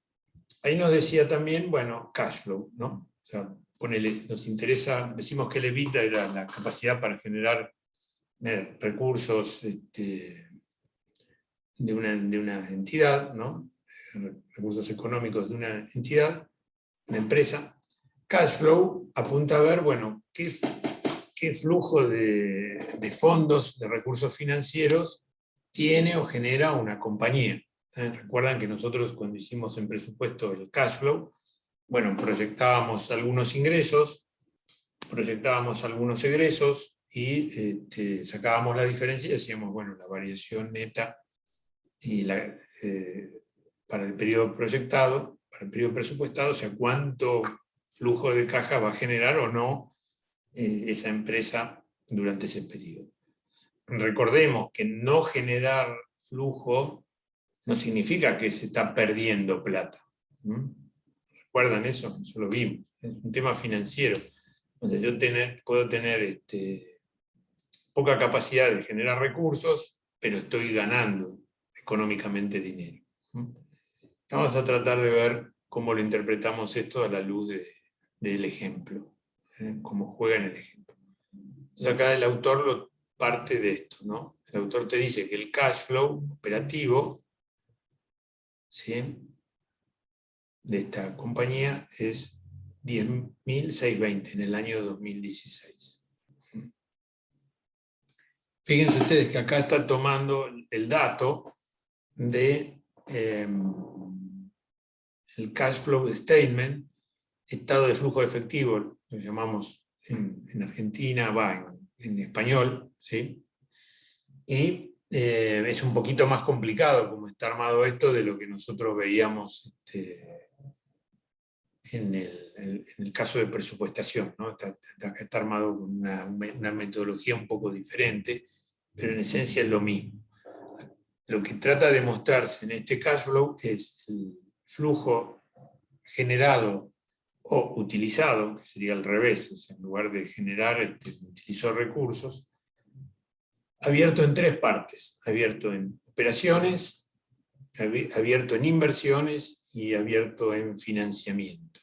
Ahí nos decía también, bueno, cash flow, ¿no? O sea, nos interesa, decimos que el EBITDA era la capacidad para generar recursos de una entidad, ¿no? Recursos económicos de una entidad, una empresa. Cash flow apunta a ver, bueno, qué flujo de fondos, de recursos financieros tiene o genera una compañía. Recuerdan que nosotros cuando hicimos en presupuesto el cash flow, bueno, proyectábamos algunos ingresos, proyectábamos algunos egresos y sacábamos la diferencia y decíamos, bueno, la variación neta y para el periodo proyectado, para el periodo presupuestado, o sea, cuánto flujo de caja va a generar o no esa empresa durante ese periodo. Recordemos que no generar flujo no significa que se está perdiendo plata. ¿Recuerdan eso? Eso lo vimos. Es un tema financiero. O sea, yo puedo tener poca capacidad de generar recursos, pero estoy ganando económicamente dinero. Vamos a tratar de ver cómo lo interpretamos esto a la luz del ejemplo, cómo juega en el ejemplo. Entonces acá el autor parte de esto, ¿no? El autor te dice que el cash flow operativo, ¿sí?, de esta compañía es 10.620 en el año 2016. Fíjense ustedes que acá está tomando el dato de el cash flow statement, estado de flujo efectivo, lo llamamos en Argentina, en español, ¿sí? Y es un poquito más complicado como está armado esto de lo que nosotros veíamos en el caso de presupuestación, ¿no? Está armado con una metodología un poco diferente, pero en esencia es lo mismo. Lo que trata de mostrarse en este cash flow es el flujo generado o utilizado, que sería al revés, o sea, en lugar de generar, utilizó recursos, abierto en tres partes: abierto en operaciones, abierto en inversiones y abierto en financiamiento.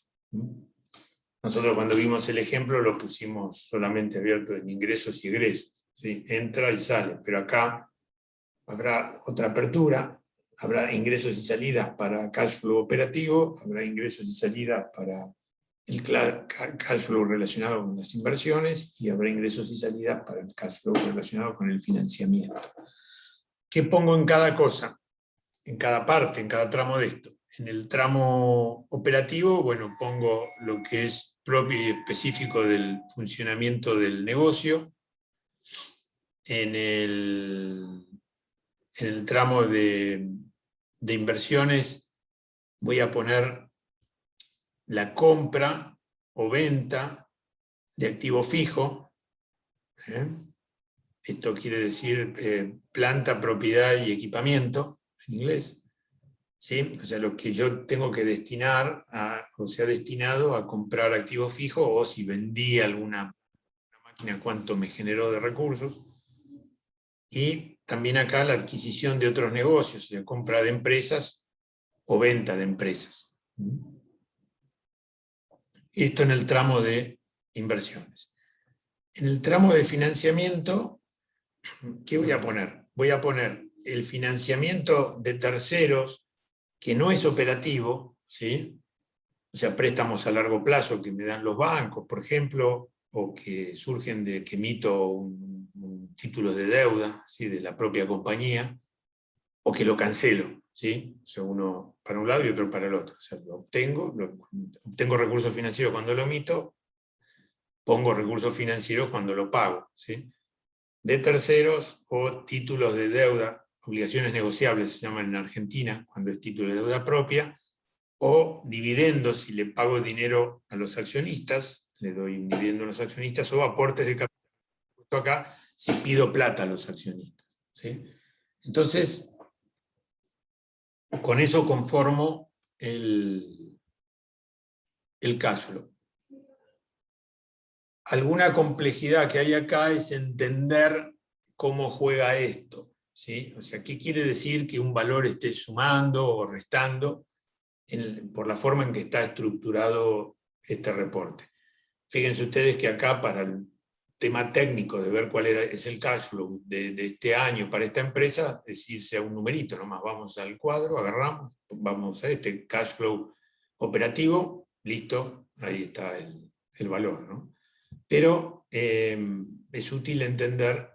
Nosotros cuando vimos el ejemplo lo pusimos solamente abierto en ingresos y egresos, ¿sí? Entra y sale, pero acá habrá otra apertura, habrá ingresos y salidas para cash flow operativo, habrá ingresos y salidas para el cash flow relacionado con las inversiones y habrá ingresos y salidas para el cash flow relacionado con el financiamiento. ¿Qué pongo en cada cosa? En cada parte, en cada tramo de esto. En el tramo operativo, bueno, pongo lo que es propio y específico del funcionamiento del negocio. En el tramo de inversiones voy a poner la compra o venta de activo fijo. Esto quiere decir planta, propiedad y equipamiento, en inglés. ¿Sí? O sea, lo que yo tengo que destinar, o sea, destinado a comprar activo fijo, o si vendí alguna máquina, cuánto me generó de recursos. Y también acá la adquisición de otros negocios, o sea, compra de empresas o venta de empresas. Esto en el tramo de inversiones. En el tramo de financiamiento, ¿qué voy a poner? Voy a poner el financiamiento de terceros que no es operativo, ¿sí? O sea, préstamos a largo plazo que me dan los bancos, por ejemplo, o que surgen de que emito un título de deuda, ¿sí? De la propia compañía, o que lo cancelo, ¿sí? O sea, uno para un lado y otro para el otro. O sea, obtengo recursos financieros cuando lo emito, pongo recursos financieros cuando lo pago, ¿sí? De terceros o títulos de deuda, obligaciones negociables se llaman en Argentina, cuando es título de deuda propia, o dividendos, si le pago dinero a los accionistas, le doy un dividendo a los accionistas, o aportes de capital acá, si pido plata a los accionistas, ¿sí? Entonces, con eso conformo el cash flow. Alguna complejidad que hay acá es entender cómo juega esto, ¿sí? O sea, ¿qué quiere decir que un valor esté sumando o restando por la forma en que está estructurado este reporte? Fíjense ustedes que acá, para el tema técnico de ver cuál es el cash flow de este año para esta empresa, es irse a un numerito nomás. Vamos al cuadro, agarramos, vamos a este cash flow operativo, listo, ahí está el valor, ¿no? Pero es útil entender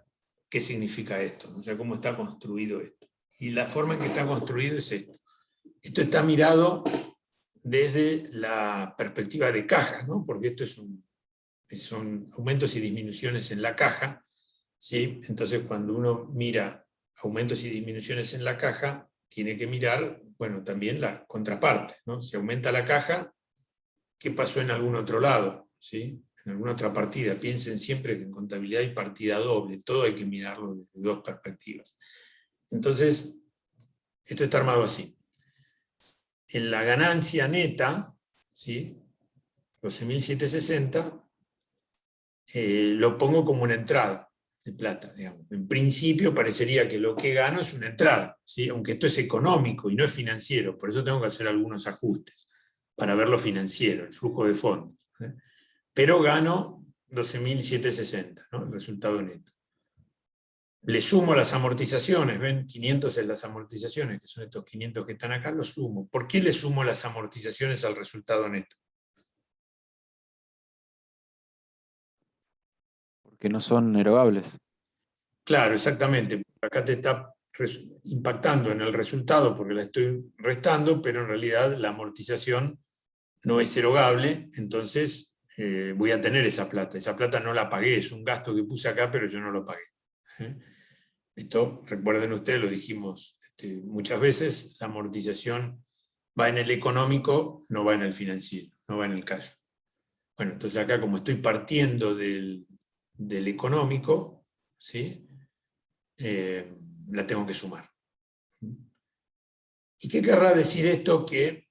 qué significa esto, ¿no? O sea, cómo está construido esto. Y la forma en que está construido es esto. Esto está mirado desde la perspectiva de caja, ¿no? Porque esto son aumentos y disminuciones en la caja, ¿sí? Entonces, cuando uno mira aumentos y disminuciones en la caja, tiene que mirar, bueno, también la contraparte, ¿no? Si aumenta la caja, ¿qué pasó en algún otro lado? ¿Sí? En alguna otra partida. Piensen siempre que en contabilidad hay partida doble, todo hay que mirarlo desde dos perspectivas. Entonces, esto está armado así. En la ganancia neta, ¿sí? 12.760, lo pongo como una entrada de plata, digamos. En principio parecería que lo que gano es una entrada, ¿sí? Aunque esto es económico y no es financiero, por eso tengo que hacer algunos ajustes para ver lo financiero, el flujo de fondos, ¿eh? Pero gano 12.760, ¿no? El resultado neto. Le sumo las amortizaciones, ven, 500 en las amortizaciones, que son estos 500 que están acá, los sumo. ¿Por qué le sumo las amortizaciones al resultado neto? Porque no son erogables. Claro, exactamente. Acá te está impactando en el resultado porque la estoy restando, pero en realidad la amortización no es erogable, entonces voy a tener esa plata. Esa plata no la pagué, es un gasto que puse acá, pero yo no lo pagué. Esto, recuerden ustedes, lo dijimos muchas veces, la amortización va en el económico, no va en el financiero, no va en el cash. Bueno, entonces acá, como estoy partiendo del económico, ¿sí? la tengo que sumar. ¿Y qué querrá decir esto? Que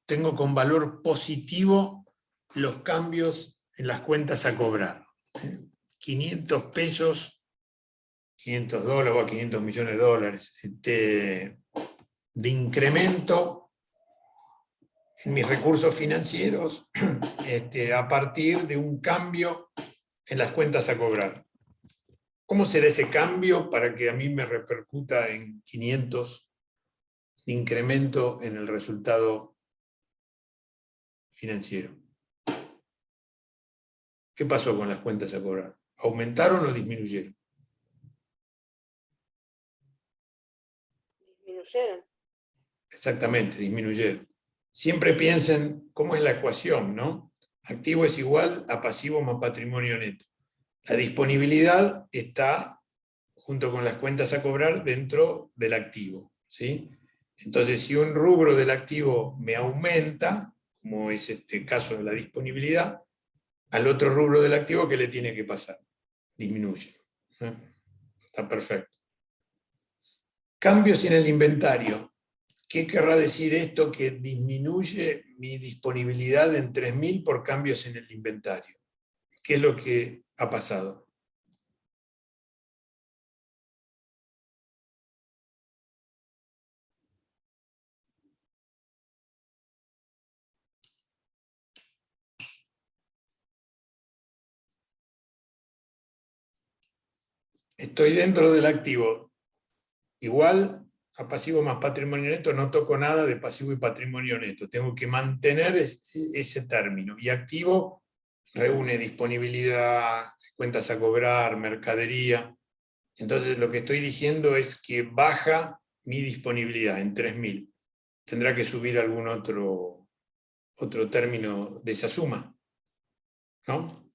tengo con valor positivo los cambios en las cuentas a cobrar. 500 pesos, 500 dólares o 500 millones de dólares de incremento en mis recursos financieros a partir de un cambio en las cuentas a cobrar. ¿Cómo será ese cambio para que a mí me repercuta en 500 de incremento en el resultado financiero? ¿Qué pasó con las cuentas a cobrar? ¿Aumentaron o disminuyeron? Disminuyeron. Exactamente, disminuyeron. Siempre piensen cómo es la ecuación, ¿no? Activo es igual a pasivo más patrimonio neto. La disponibilidad está junto con las cuentas a cobrar dentro del activo, ¿sí? Entonces, si un rubro del activo me aumenta, como es este caso de la disponibilidad, al otro rubro del activo, ¿qué le tiene que pasar? Disminuye. Está perfecto. Cambios en el inventario. ¿Qué querrá decir esto? Que disminuye mi disponibilidad en 3.000 por cambios en el inventario. ¿Qué es lo que ha pasado? Estoy dentro del activo. Igual a pasivo más patrimonio neto no toco nada de pasivo y patrimonio neto. Tengo que mantener ese término. Y activo reúne disponibilidad, cuentas a cobrar, mercadería. Entonces lo que estoy diciendo es que baja mi disponibilidad en 3.000. Tendrá que subir algún otro término de esa suma, ¿no?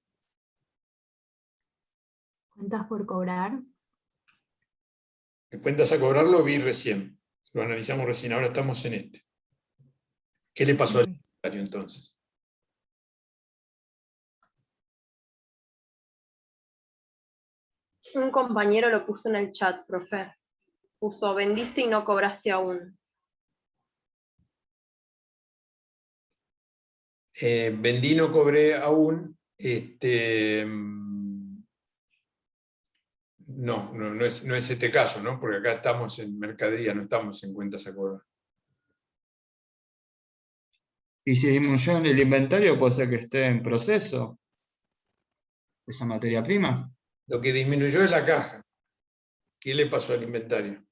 Cuentas por cobrar. Cuentas a cobrar lo vi recién, lo analizamos recién, ahora estamos en este. ¿Qué le pasó al inventario entonces? Un compañero lo puso en el chat, profe. Puso, vendiste y no cobraste aún. Vendí, no cobré aún. No es este caso, ¿no? Porque acá estamos en mercadería, no estamos en cuentas a cobrar. Y si disminuyeron el inventario, puede ser que esté en proceso esa materia prima. Lo que disminuyó es la caja. ¿Qué le pasó al inventario?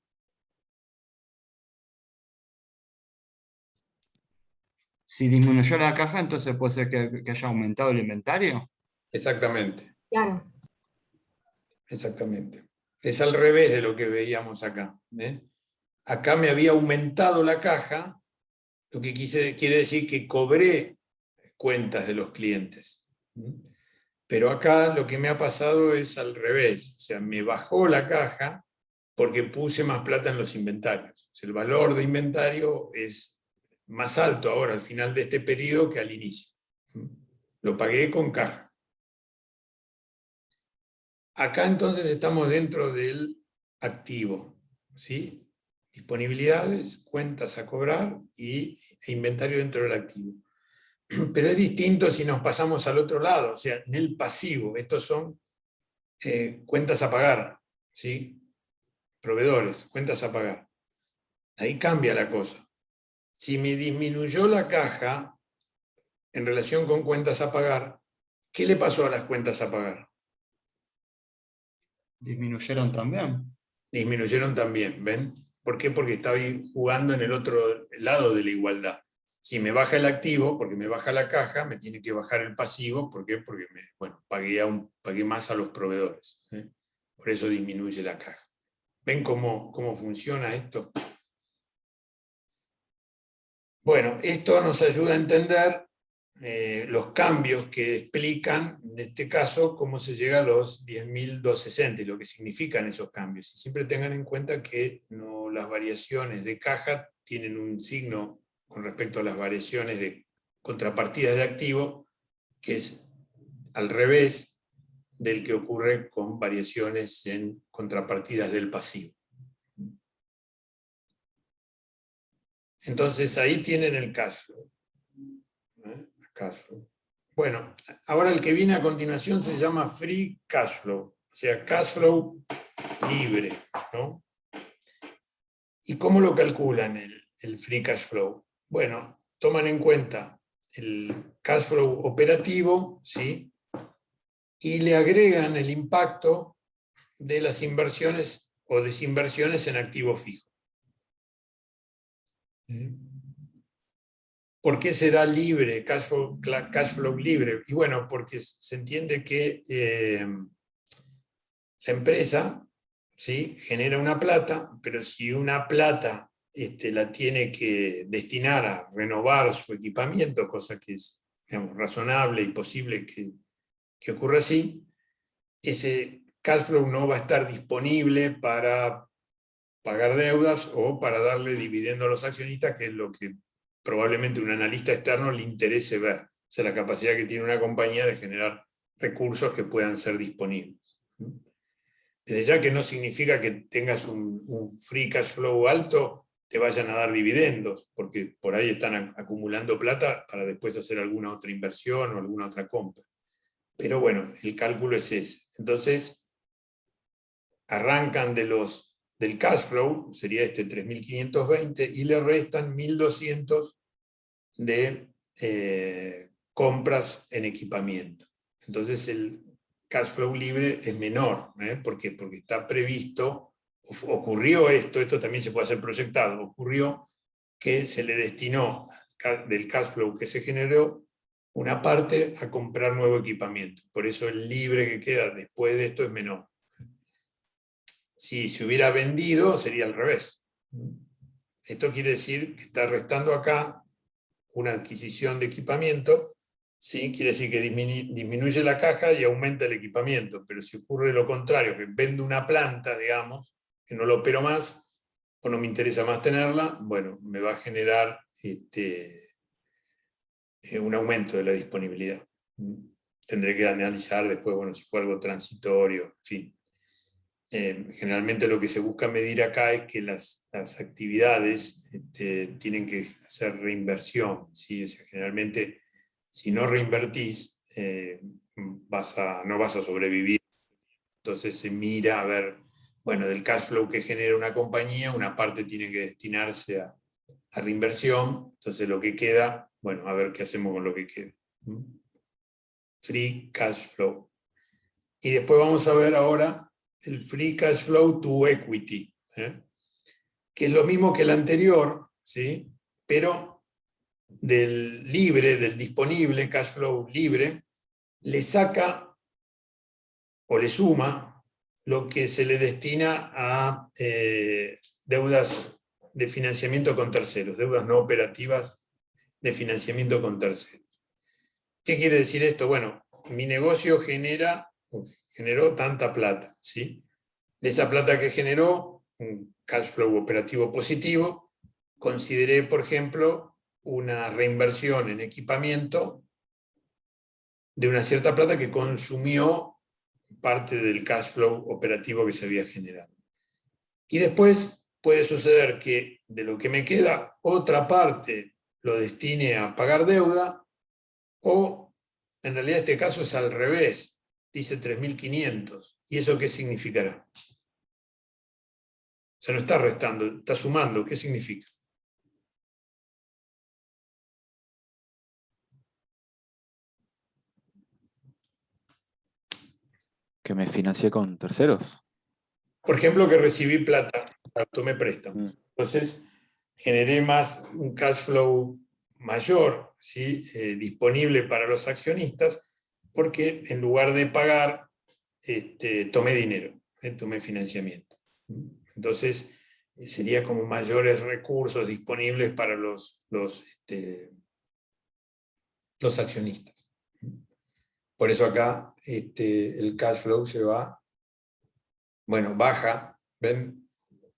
Si disminuyó la caja, entonces puede ser que haya aumentado el inventario. Exactamente, Claro. exactamente. Es al revés de lo que veíamos acá. Acá me había aumentado la caja, lo que quiere decir que cobré cuentas de los clientes. Pero acá lo que me ha pasado es al revés, o sea, me bajó la caja porque puse más plata en los inventarios. O sea, el valor de inventario es más alto ahora al final de este periodo que al inicio. Lo pagué con caja. Acá entonces estamos dentro del activo, ¿sí? Disponibilidades, cuentas a cobrar e inventario dentro del activo. Pero es distinto si nos pasamos al otro lado, o sea, en el pasivo. Estos son cuentas a pagar, ¿sí? Proveedores, cuentas a pagar. Ahí cambia la cosa. Si me disminuyó la caja en relación con cuentas a pagar, ¿qué le pasó a las cuentas a pagar? Disminuyeron también. Disminuyeron también, ¿ven? ¿Por qué? Porque estoy jugando en el otro lado de la igualdad. Si me baja el activo, porque me baja la caja, me tiene que bajar el pasivo. ¿Por qué? Porque pagué más a los proveedores. Por eso disminuye la caja. ¿Ven cómo funciona esto? Bueno, esto nos ayuda a entender los cambios que explican, en este caso, cómo se llega a los 10.260 y lo que significan esos cambios. Y siempre tengan en cuenta que las variaciones de caja tienen un signo con respecto a las variaciones de contrapartidas de activo, que es al revés del que ocurre con variaciones en contrapartidas del pasivo. Entonces ahí tienen el cash flow. Cash flow. Bueno, ahora el que viene a continuación se llama free cash flow, o sea, cash flow libre, ¿no? ¿Y cómo lo calculan el free cash flow? Bueno, toman en cuenta el cash flow operativo, ¿sí? Y le agregan el impacto de las inversiones o desinversiones en activo fijo. ¿Por qué se da libre, cash flow libre? Y bueno, porque se entiende que la empresa, ¿sí?, genera una plata, pero si una plata la tiene que destinar a renovar su equipamiento, cosa que es, digamos, razonable y posible que ocurra así, ese cash flow no va a estar disponible para pagar deudas o para darle dividendo a los accionistas, que es lo que probablemente un analista externo le interese ver, o sea, la capacidad que tiene una compañía de generar recursos que puedan ser disponibles. Desde ya que no significa que tengas un free cash flow alto, te vayan a dar dividendos, porque por ahí están acumulando plata para después hacer alguna otra inversión o alguna otra compra. Pero bueno, el cálculo es ese. Entonces, arrancan del cash flow, sería 3.520, y le restan 1.200 de compras en equipamiento. Entonces el cash flow libre es menor. ¿Por qué? Porque está previsto, ocurrió esto también se puede hacer proyectado, ocurrió que se le destinó del cash flow que se generó una parte a comprar nuevo equipamiento. Por eso el libre que queda después de esto es menor. Si se hubiera vendido, sería al revés. Esto quiere decir que está restando acá una adquisición de equipamiento, ¿sí? Quiere decir que disminuye la caja y aumenta el equipamiento, pero si ocurre lo contrario, que vendo una planta, digamos, que no lo opero más, o no me interesa más tenerla, bueno, me va a generar un aumento de la disponibilidad. Tendré que analizar después, bueno, si fue algo transitorio, en fin. Generalmente lo que se busca medir acá es que las actividades tienen que hacer reinversión, ¿sí? O sea, generalmente, si no reinvertís, no vas a sobrevivir. Entonces se mira a ver, bueno, del cash flow que genera una compañía, una parte tiene que destinarse a reinversión, entonces lo que queda, bueno, a ver qué hacemos con lo que queda. Free cash flow. Y después vamos a ver ahora el free cash flow to equity, que es lo mismo que el anterior, ¿sí? Pero del libre, del disponible, cash flow libre, le saca o le suma lo que se le destina a deudas de financiamiento con terceros, deudas no operativas de financiamiento con terceros. ¿Qué quiere decir esto? Bueno, mi negocio generó tanta plata, ¿sí? De esa plata que generó, un cash flow operativo positivo, consideré, por ejemplo, una reinversión en equipamiento de una cierta plata que consumió parte del cash flow operativo que se había generado. Y después puede suceder que de lo que me queda, otra parte lo destine a pagar deuda, o en realidad este caso es al revés, dice 3.500. ¿Y eso qué significará? Se no está restando, está sumando. ¿Qué significa? ¿Que me financié con terceros? Por ejemplo, que recibí plata, tomé préstamos. Entonces, generé más un cash flow mayor, ¿sí? Disponible para los accionistas, porque en lugar de pagar, tomé dinero, tomé financiamiento. Entonces, sería como mayores recursos disponibles para los accionistas. Por eso acá el cash flow se va, bueno, baja, ¿ven?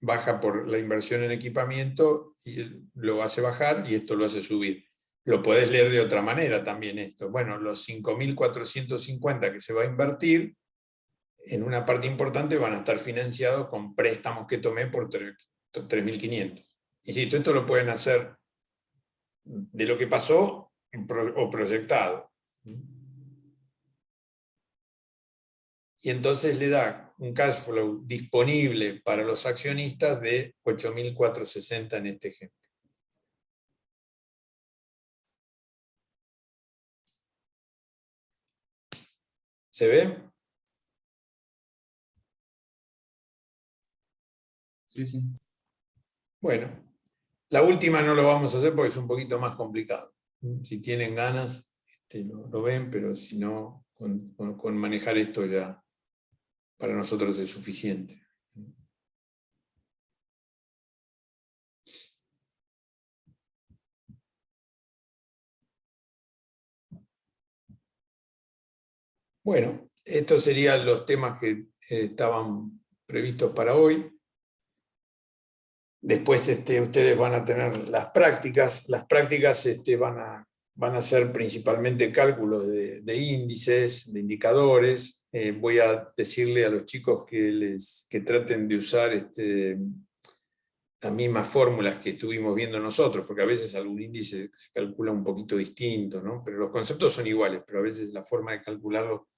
Baja por la inversión en equipamiento y lo hace bajar y esto lo hace subir. Lo podés leer de otra manera también esto. Bueno, los 5.450 que se va a invertir, en una parte importante van a estar financiados con préstamos que tomé por 3.500. Insisto, esto lo pueden hacer de lo que pasó o proyectado. Y entonces le da un cash flow disponible para los accionistas de 8.460 en este ejemplo. ¿Se ve? Sí, sí. Bueno, la última no lo vamos a hacer porque es un poquito más complicado. Si tienen ganas, lo ven, pero si no, con manejar esto ya para nosotros es suficiente. Bueno, estos serían los temas que estaban previstos para hoy. Después ustedes van a tener las prácticas. Las prácticas van a ser principalmente cálculos de índices, de indicadores. Voy a decirle a los chicos que traten de usar las mismas fórmulas que estuvimos viendo nosotros, porque a veces algún índice se calcula un poquito distinto, ¿no? Pero los conceptos son iguales, pero a veces la forma de calcularlo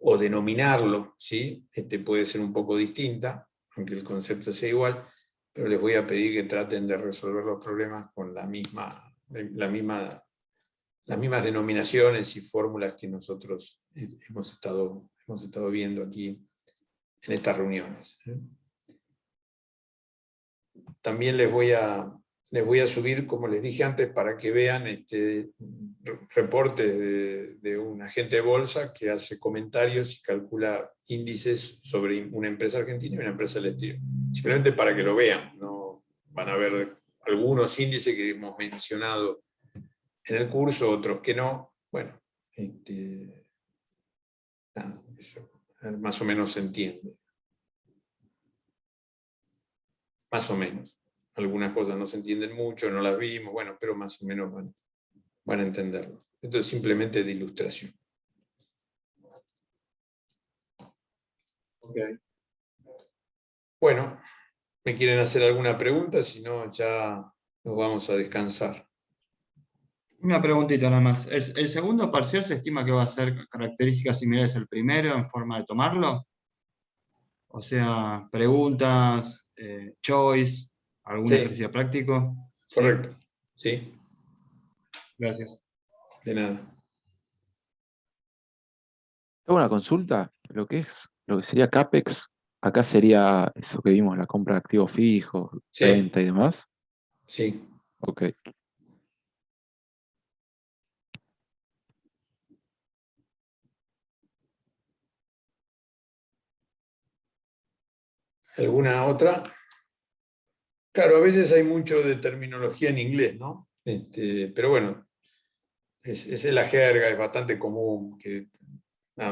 o denominarlo, ¿sí? Puede ser un poco distinta, aunque el concepto sea igual, pero les voy a pedir que traten de resolver los problemas con las mismas denominaciones y fórmulas que nosotros hemos estado viendo aquí en estas reuniones. También les voy a subir, como les dije antes, para que vean reportes de un agente de bolsa que hace comentarios y calcula índices sobre una empresa argentina y una empresa del exterior. Simplemente para que lo vean, ¿no? Van a ver algunos índices que hemos mencionado en el curso, otros que no. Bueno, eso más o menos se entiende. Más o menos. Algunas cosas no se entienden mucho, no las vimos, bueno, pero más o menos van a entenderlo. Esto es simplemente de ilustración. Okay. Bueno, ¿me quieren hacer alguna pregunta? Si no, ya nos vamos a descansar. Una preguntita nada más. ¿El segundo parcial se estima que va a ser características similares al primero en forma de tomarlo? O sea, preguntas, choice, algún Sí, ejercicio práctico. ¿Sí? correcto. Sí, Gracias. de nada. Tengo una consulta. Lo que sería CAPEX, acá sería eso que vimos, la compra de activos fijos, Sí, venta y demás. sí. Ok. ¿Alguna otra? Claro, a veces hay mucho de terminología en inglés, ¿no? Pero bueno, es la jerga, es bastante común.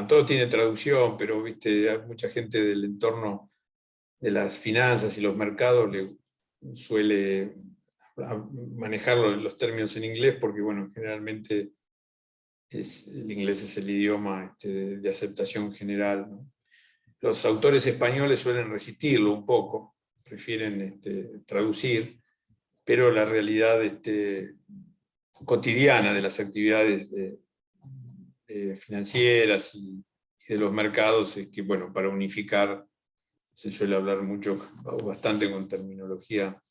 Todo tiene traducción, pero ¿viste? Hay mucha gente del entorno de las finanzas y los mercados le suele manejar los términos en inglés porque, bueno, generalmente el inglés es el idioma de aceptación general, ¿no? Los autores españoles suelen resistirlo un poco, prefieren traducir, pero la realidad cotidiana de las actividades financieras y de los mercados es que, bueno, para unificar se suele hablar mucho o bastante con terminología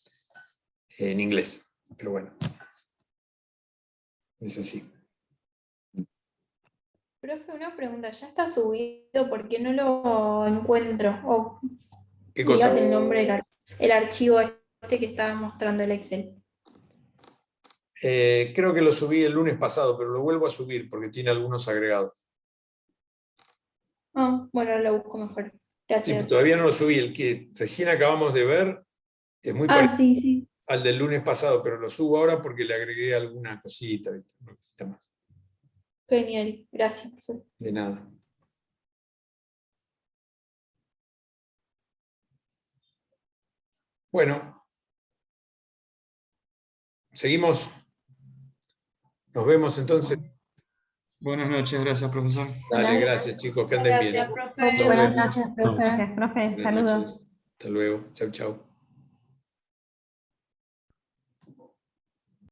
en inglés, pero bueno, es así. Profe, una pregunta, ¿ya está subido? ¿Por qué no lo encuentro? O ¿Qué digas cosa? el nombre el archivo este que estaba mostrando el Excel. Creo que lo subí el lunes pasado, pero lo vuelvo a subir porque tiene algunos agregados. Ah, bueno, lo busco mejor. Sí, Gracias. todavía no lo subí. El que recién acabamos de ver es muy Ah, parecido sí, sí. al del lunes pasado, pero lo subo ahora porque le agregué alguna cosita, ¿viste? Una cosita más. Genial. Gracias, profe. De nada. Bueno, seguimos. Nos vemos entonces. Buenas noches, gracias, profesor. Dale, gracias chicos, que anden bien. Gracias, profe. Nos Buenas vemos. noches, profe. Gracias, profe. Buenas Saludos. noches. Hasta luego. Chau, chau.